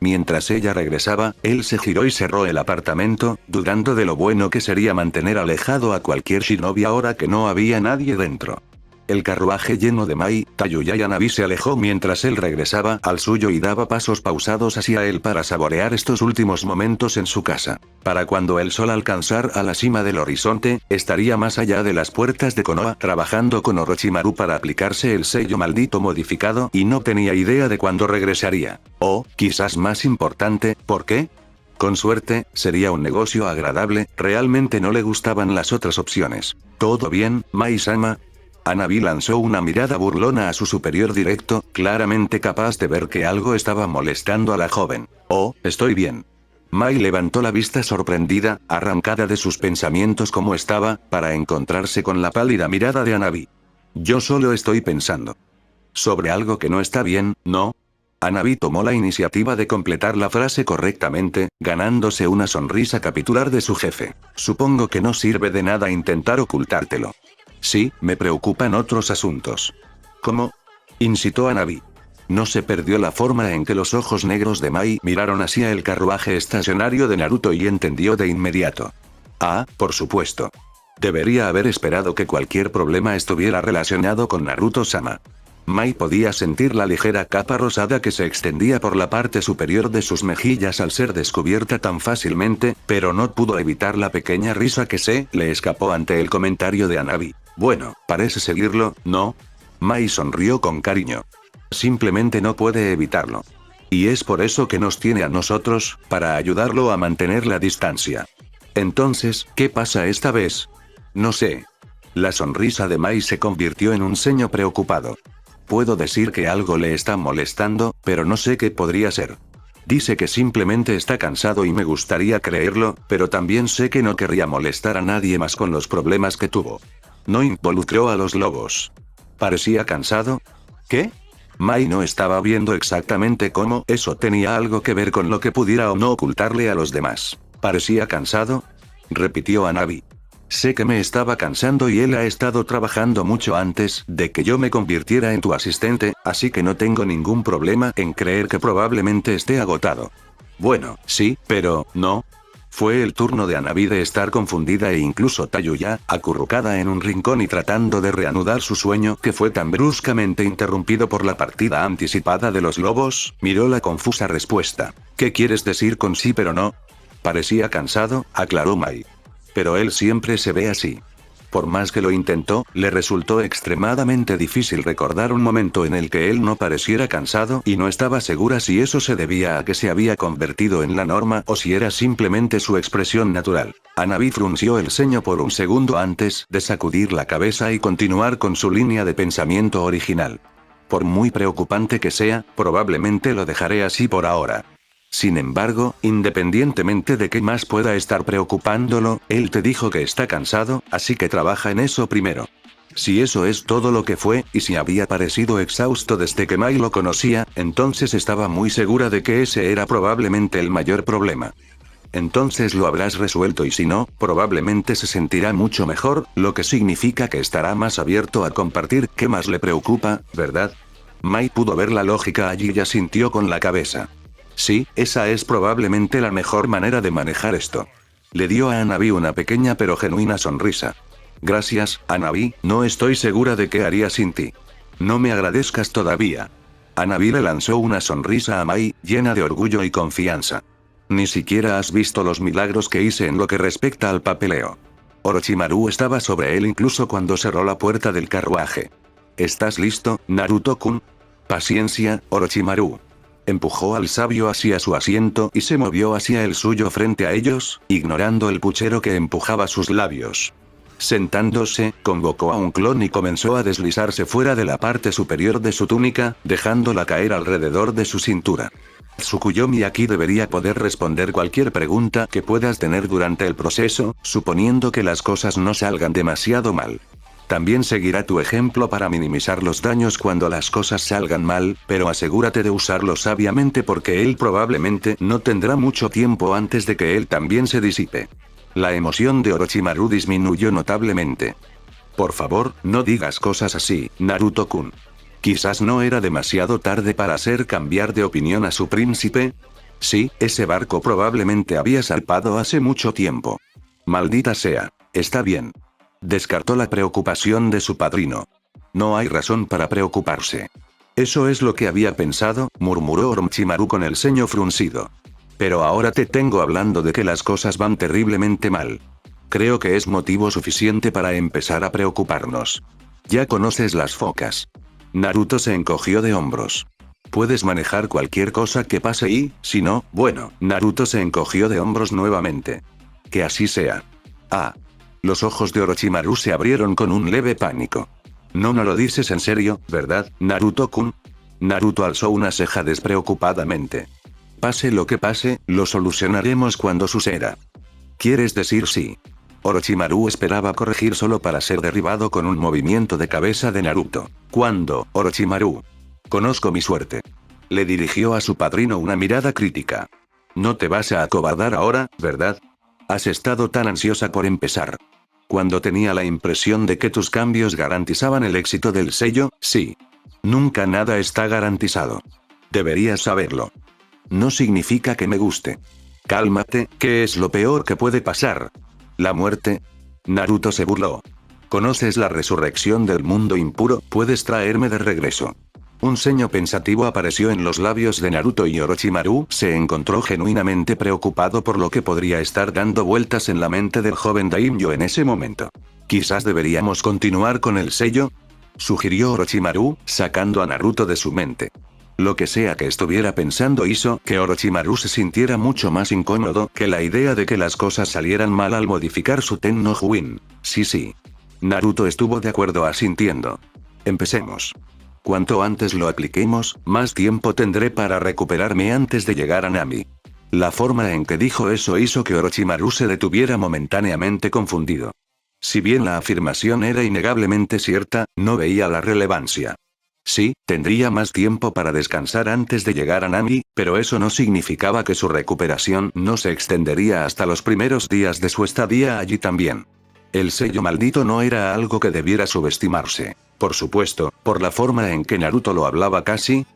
Mientras ella regresaba, él se giró y cerró el apartamento, dudando de lo bueno que sería mantener alejado a cualquier shinobi ahora que no había nadie dentro. El carruaje lleno de Mai, Tayuya y Nami se alejó mientras él regresaba al suyo y daba pasos pausados hacia él para saborear estos últimos momentos en su casa. Para cuando el sol alcanzara a la cima del horizonte, estaría más allá de las puertas de Konoha trabajando con Orochimaru para aplicarse el sello maldito modificado y no tenía idea de cuándo regresaría. O, quizás más importante, ¿por qué? Con suerte, sería un negocio agradable, realmente no le gustaban las otras opciones. ¿Todo bien, Mai-sama? Nami lanzó una mirada burlona a su superior directo, claramente capaz de ver que algo estaba molestando a la joven. Oh, estoy bien. Mai levantó la vista sorprendida, arrancada de sus pensamientos como estaba, para encontrarse con la pálida mirada de Nami. Yo solo estoy pensando. Sobre algo que no está bien, ¿no? Nami tomó la iniciativa de completar la frase correctamente, ganándose una sonrisa capitular de su jefe. Supongo que no sirve de nada intentar ocultártelo. Sí, me preocupan otros asuntos. ¿Cómo? Incitó a Nami. No se perdió la forma en que los ojos negros de Mai miraron hacia el carruaje estacionario de Naruto y entendió de inmediato. Ah, por supuesto. Debería haber esperado que cualquier problema estuviera relacionado con Naruto-sama. Mai podía sentir la ligera capa rosada que se extendía por la parte superior de sus mejillas al ser descubierta tan fácilmente, pero no pudo evitar la pequeña risa que se le escapó ante el comentario de Nami. Bueno, parece seguirlo, ¿no? Mai sonrió con cariño. Simplemente no puede evitarlo. Y es por eso que nos tiene a nosotros, para ayudarlo a mantener la distancia. Entonces, ¿qué pasa esta vez? No sé. La sonrisa de Mai se convirtió en un ceño preocupado. Puedo decir que algo le está molestando, pero no sé qué podría ser. Dice que simplemente está cansado y me gustaría creerlo, pero también sé que no querría molestar a nadie más con los problemas que tuvo. No involucró a los lobos. ¿Parecía cansado? ¿Qué? Mai no estaba viendo exactamente cómo eso tenía algo que ver con lo que pudiera o no ocultarle a los demás. ¿Parecía cansado? Repitió Nami. Sé que me estaba cansando y él ha estado trabajando mucho antes de que yo me convirtiera en tu asistente, así que no tengo ningún problema en creer que probablemente esté agotado. Bueno, sí, pero, ¿no? Fue el turno de Nami de estar confundida e incluso Tayuya, acurrucada en un rincón y tratando de reanudar su sueño que fue tan bruscamente interrumpido por la partida anticipada de los lobos, miró la confusa respuesta. ¿Qué quieres decir con sí pero no? Parecía cansado, aclaró Mai. Pero él siempre se ve así. Por más que lo intentó, le resultó extremadamente difícil recordar un momento en el que él no pareciera cansado y no estaba segura si eso se debía a que se había convertido en la norma o si era simplemente su expresión natural. Nami frunció el ceño por un segundo antes de sacudir la cabeza y continuar con su línea de pensamiento original. Por muy preocupante que sea, probablemente lo dejaré así por ahora. Sin embargo, independientemente de qué más pueda estar preocupándolo, él te dijo que está cansado, así que trabaja en eso primero. Si eso es todo lo que fue, y si había parecido exhausto desde que Mai lo conocía, entonces estaba muy segura de que ese era probablemente el mayor problema. Entonces lo habrás resuelto y si no, probablemente se sentirá mucho mejor, lo que significa que estará más abierto a compartir qué más le preocupa, ¿verdad? Mai pudo ver la lógica allí y asintió con la cabeza. Sí, esa es probablemente la mejor manera de manejar esto. Le dio a Nami una pequeña pero genuina sonrisa. Gracias, Hanabi, no estoy segura de qué haría sin ti. No me agradezcas todavía. Hanabi le lanzó una sonrisa a Mai, llena de orgullo y confianza. Ni siquiera has visto los milagros que hice en lo que respecta al papeleo. Orochimaru estaba sobre él incluso cuando cerró la puerta del carruaje. ¿Estás listo, Naruto-kun? Paciencia, Orochimaru. Empujó al sabio hacia su asiento y se movió hacia el suyo frente a ellos, ignorando el puchero que empujaba sus labios. Sentándose, convocó a un clon y comenzó a deslizarse fuera de la parte superior de su túnica, dejándola caer alrededor de su cintura. Tsukuyomi aquí debería poder responder cualquier pregunta que puedas tener durante el proceso, suponiendo que las cosas no salgan demasiado mal. También seguirá tu ejemplo para minimizar los daños cuando las cosas salgan mal, pero asegúrate de usarlo sabiamente porque él probablemente no tendrá mucho tiempo antes de que él también se disipe. La emoción de Orochimaru disminuyó notablemente. Por favor, no digas cosas así, Naruto-kun. Quizás no era demasiado tarde para hacer cambiar de opinión a su príncipe. Sí, ese barco probablemente había zarpado hace mucho tiempo. Maldita sea, está bien. Descartó la preocupación de su padrino. No hay razón para preocuparse. Eso es lo que había pensado, murmuró Orochimaru con el ceño fruncido. Pero ahora te tengo hablando de que las cosas van terriblemente mal. Creo que es motivo suficiente para empezar a preocuparnos. Ya conoces las focas. Naruto se encogió de hombros. Puedes manejar cualquier cosa que pase y, si no, bueno, Naruto se encogió de hombros nuevamente. Que así sea. Ah. Los ojos de Orochimaru se abrieron con un leve pánico. No lo dices en serio, ¿verdad, Naruto-kun? Naruto alzó una ceja despreocupadamente. Pase lo que pase, lo solucionaremos cuando suceda. ¿Quieres decir sí? Orochimaru esperaba corregir solo para ser derribado con un movimiento de cabeza de Naruto. ¿Cuándo, Orochimaru? Conozco mi suerte. Le dirigió a su padrino una mirada crítica. No te vas a acobardar ahora, ¿verdad? Has estado tan ansiosa por empezar. Cuando tenía la impresión de que tus cambios garantizaban el éxito del sello, sí. Nunca nada está garantizado. Deberías saberlo. No significa que me guste. Cálmate, ¿qué es lo peor que puede pasar? ¿La muerte? Naruto se burló. ¿Conoces la resurrección del mundo impuro? Puedes traerme de regreso. Un ceño pensativo apareció en los labios de Naruto y Orochimaru se encontró genuinamente preocupado por lo que podría estar dando vueltas en la mente del joven daimyo en ese momento. ¿Quizás deberíamos continuar con el sello?, sugirió Orochimaru, sacando a Naruto de su mente. Lo que sea que estuviera pensando hizo que Orochimaru se sintiera mucho más incómodo que la idea de que las cosas salieran mal al modificar su Tenno-Juin. Sí. Naruto estuvo de acuerdo asintiendo. Empecemos. Cuanto antes lo apliquemos, más tiempo tendré para recuperarme antes de llegar a Nami. La forma en que dijo eso hizo que Orochimaru se detuviera momentáneamente confundido. Si bien la afirmación era innegablemente cierta, no veía la relevancia. Sí, tendría más tiempo para descansar antes de llegar a Nami, pero eso no significaba que su recuperación no se extendería hasta los primeros días de su estadía allí también. El sello maldito no era algo que debiera subestimarse. Por supuesto, por la forma en que Naruto lo hablaba casi,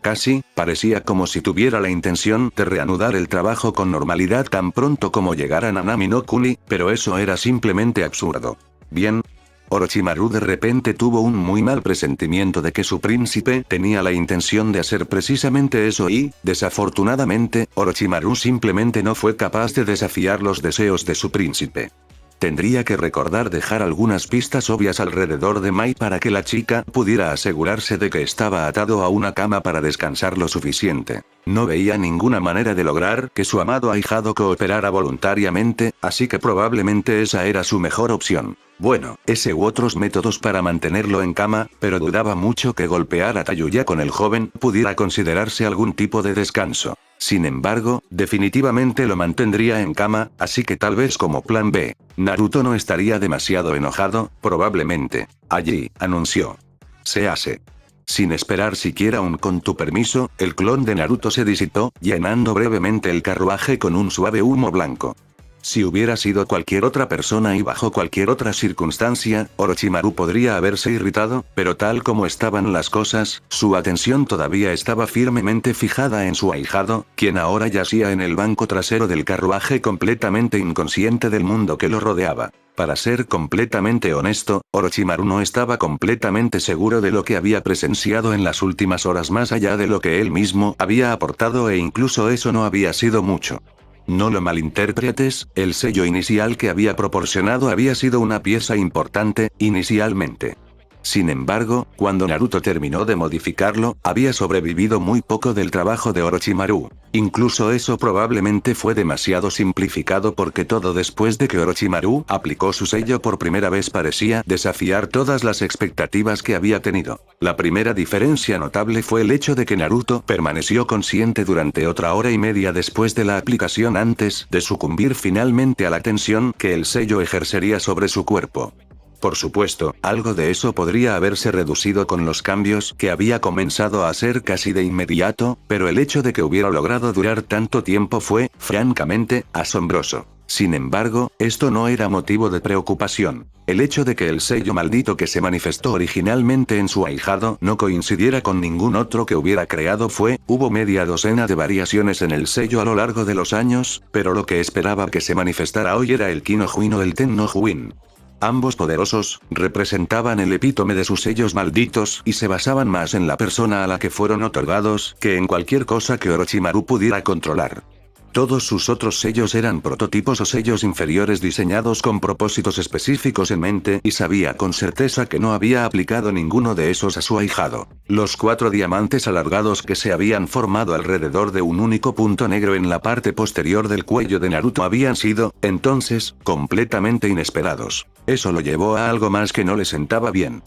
parecía como si tuviera la intención de reanudar el trabajo con normalidad tan pronto como llegara Nanami no Kuni, pero eso era simplemente absurdo. Bien. Orochimaru de repente tuvo un muy mal presentimiento de que su príncipe tenía la intención de hacer precisamente eso y, desafortunadamente, Orochimaru simplemente no fue capaz de desafiar los deseos de su príncipe. Tendría que recordar dejar algunas pistas obvias alrededor de Mai para que la chica pudiera asegurarse de que estaba atado a una cama para descansar lo suficiente. No veía ninguna manera de lograr que su amado ahijado cooperara voluntariamente, así que probablemente esa era su mejor opción. Bueno, ese u otros métodos para mantenerlo en cama, pero dudaba mucho que golpear a Tayuya con el joven pudiera considerarse algún tipo de descanso. Sin embargo, definitivamente lo mantendría en cama, así que tal vez como plan B. Naruto no estaría demasiado enojado, probablemente. Allí, anunció. Se hace. Sin esperar siquiera un con tu permiso, el clon de Naruto se disipó, llenando brevemente el carruaje con un suave humo blanco. Si hubiera sido cualquier otra persona y bajo cualquier otra circunstancia, Orochimaru podría haberse irritado, pero tal como estaban las cosas, su atención todavía estaba firmemente fijada en su ahijado, quien ahora yacía en el banco trasero del carruaje completamente inconsciente del mundo que lo rodeaba. Para ser completamente honesto, Orochimaru no estaba completamente seguro de lo que había presenciado en las últimas horas más allá de lo que él mismo había aportado, e incluso eso no había sido mucho. No lo malinterpretes, el sello inicial que había proporcionado había sido una pieza importante, inicialmente. Sin embargo, cuando Naruto terminó de modificarlo, había sobrevivido muy poco del trabajo de Orochimaru. Incluso eso probablemente fue demasiado simplificado, porque todo después de que Orochimaru aplicó su sello por primera vez parecía desafiar todas las expectativas que había tenido. La primera diferencia notable fue el hecho de que Naruto permaneció consciente durante otra hora y media después de la aplicación, antes de sucumbir finalmente a la tensión que el sello ejercería sobre su cuerpo. Por supuesto, algo de eso podría haberse reducido con los cambios que había comenzado a hacer casi de inmediato, pero el hecho de que hubiera logrado durar tanto tiempo fue, francamente, asombroso. Sin embargo, esto no era motivo de preocupación. El hecho de que el sello maldito que se manifestó originalmente en su ahijado no coincidiera con ningún otro que hubiera creado hubo media docena de variaciones en el sello a lo largo de los años, pero lo que esperaba que se manifestara hoy era el Ki no Juin o el Ten no Juin. Ambos poderosos, representaban el epítome de sus sellos malditos y se basaban más en la persona a la que fueron otorgados que en cualquier cosa que Orochimaru pudiera controlar. Todos sus otros sellos eran prototipos o sellos inferiores diseñados con propósitos específicos en mente, y sabía con certeza que no había aplicado ninguno de esos a su ahijado. Los 4 diamantes alargados que se habían formado alrededor de un único punto negro en la parte posterior del cuello de Naruto habían sido, entonces, completamente inesperados. Eso lo llevó a algo más que no le sentaba bien.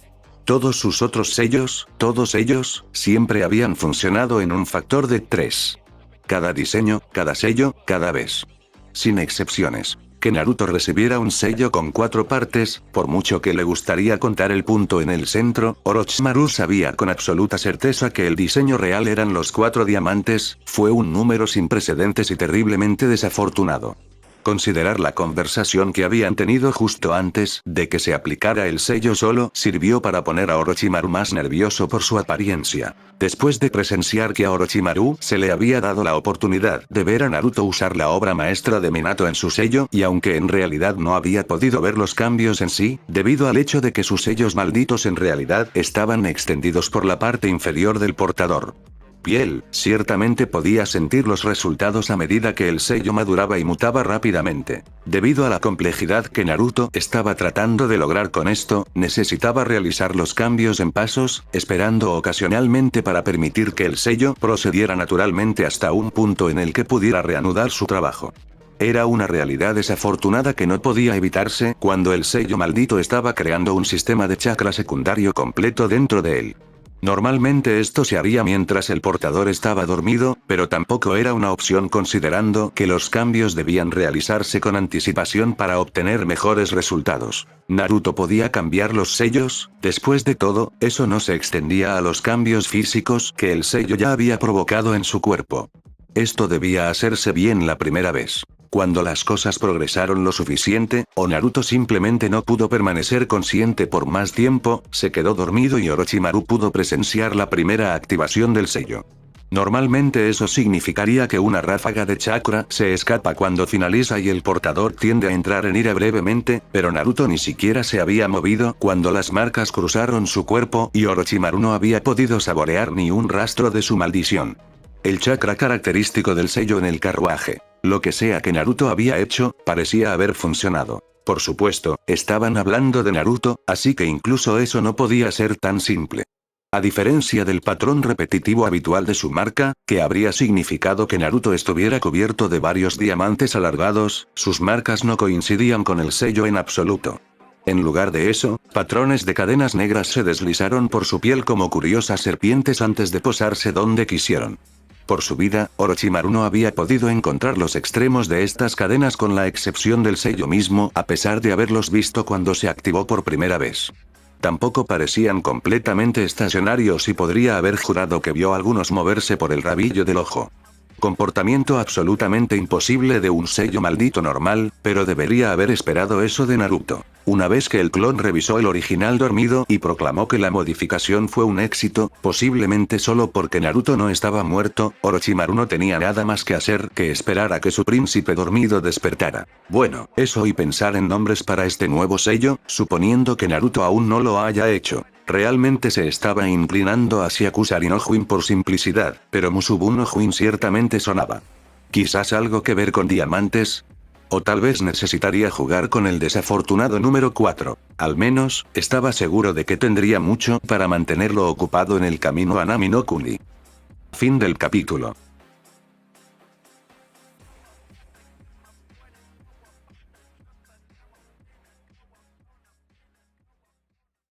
Todos sus otros sellos, todos ellos, siempre habían funcionado en un factor de 3. Cada diseño, cada sello, cada vez. Sin excepciones. Que Naruto recibiera un sello con 4 partes, por mucho que le gustaría contar el punto en el centro, Orochimaru sabía con absoluta certeza que el diseño real eran los 4 diamantes, fue un número sin precedentes y terriblemente desafortunado. Considerar la conversación que habían tenido justo antes de que se aplicara el sello solo sirvió para poner a Orochimaru más nervioso por su apariencia. Después de presenciar que a Orochimaru se le había dado la oportunidad de ver a Naruto usar la obra maestra de Minato en su sello, y aunque en realidad no había podido ver los cambios en sí, debido al hecho de que sus sellos malditos en realidad estaban extendidos por la parte inferior del portador. Piel, ciertamente podía sentir los resultados a medida que el sello maduraba y mutaba rápidamente. Debido a la complejidad que Naruto estaba tratando de lograr con esto, necesitaba realizar los cambios en pasos, esperando ocasionalmente para permitir que el sello procediera naturalmente hasta un punto en el que pudiera reanudar su trabajo. Era una realidad desafortunada que no podía evitarse cuando el sello maldito estaba creando un sistema de chakra secundario completo dentro de él. Normalmente esto se haría mientras el portador estaba dormido, pero tampoco era una opción considerando que los cambios debían realizarse con anticipación para obtener mejores resultados. Naruto podía cambiar los sellos, después de todo, eso no se extendía a los cambios físicos que el sello ya había provocado en su cuerpo. Esto debía hacerse bien la primera vez. Cuando las cosas progresaron lo suficiente, o Naruto simplemente no pudo permanecer consciente por más tiempo, se quedó dormido y Orochimaru pudo presenciar la primera activación del sello. Normalmente eso significaría que una ráfaga de chakra se escapa cuando finaliza y el portador tiende a entrar en ira brevemente, pero Naruto ni siquiera se había movido cuando las marcas cruzaron su cuerpo y Orochimaru no había podido saborear ni un rastro de su maldición. El chakra característico del sello en el carruaje. Lo que sea que Naruto había hecho, parecía haber funcionado. Por supuesto, estaban hablando de Naruto, así que incluso eso no podía ser tan simple. A diferencia del patrón repetitivo habitual de su marca, que habría significado que Naruto estuviera cubierto de varios diamantes alargados, sus marcas no coincidían con el sello en absoluto. En lugar de eso, patrones de cadenas negras se deslizaron por su piel como curiosas serpientes antes de posarse donde quisieron. Por su vida, Orochimaru no había podido encontrar los extremos de estas cadenas con la excepción del sello mismo, a pesar de haberlos visto cuando se activó por primera vez. Tampoco parecían completamente estacionarios y podría haber jurado que vio algunos moverse por el rabillo del ojo. Comportamiento absolutamente imposible de un sello maldito normal, pero debería haber esperado eso de Naruto. Una vez que el clon revisó el original dormido y proclamó que la modificación fue un éxito, posiblemente solo porque Naruto no estaba muerto, Orochimaru no tenía nada más que hacer que esperar a que su príncipe dormido despertara. Bueno, eso y pensar en nombres para este nuevo sello, suponiendo que Naruto aún no lo haya hecho. Realmente se estaba inclinando hacia Kusari no Juin por simplicidad, pero Musubu no Juin ciertamente sonaba. ¿Quizás algo que ver con diamantes? O tal vez necesitaría jugar con el desafortunado número 4. Al menos, estaba seguro de que tendría mucho para mantenerlo ocupado en el camino a Nami no Kuni. Fin del capítulo.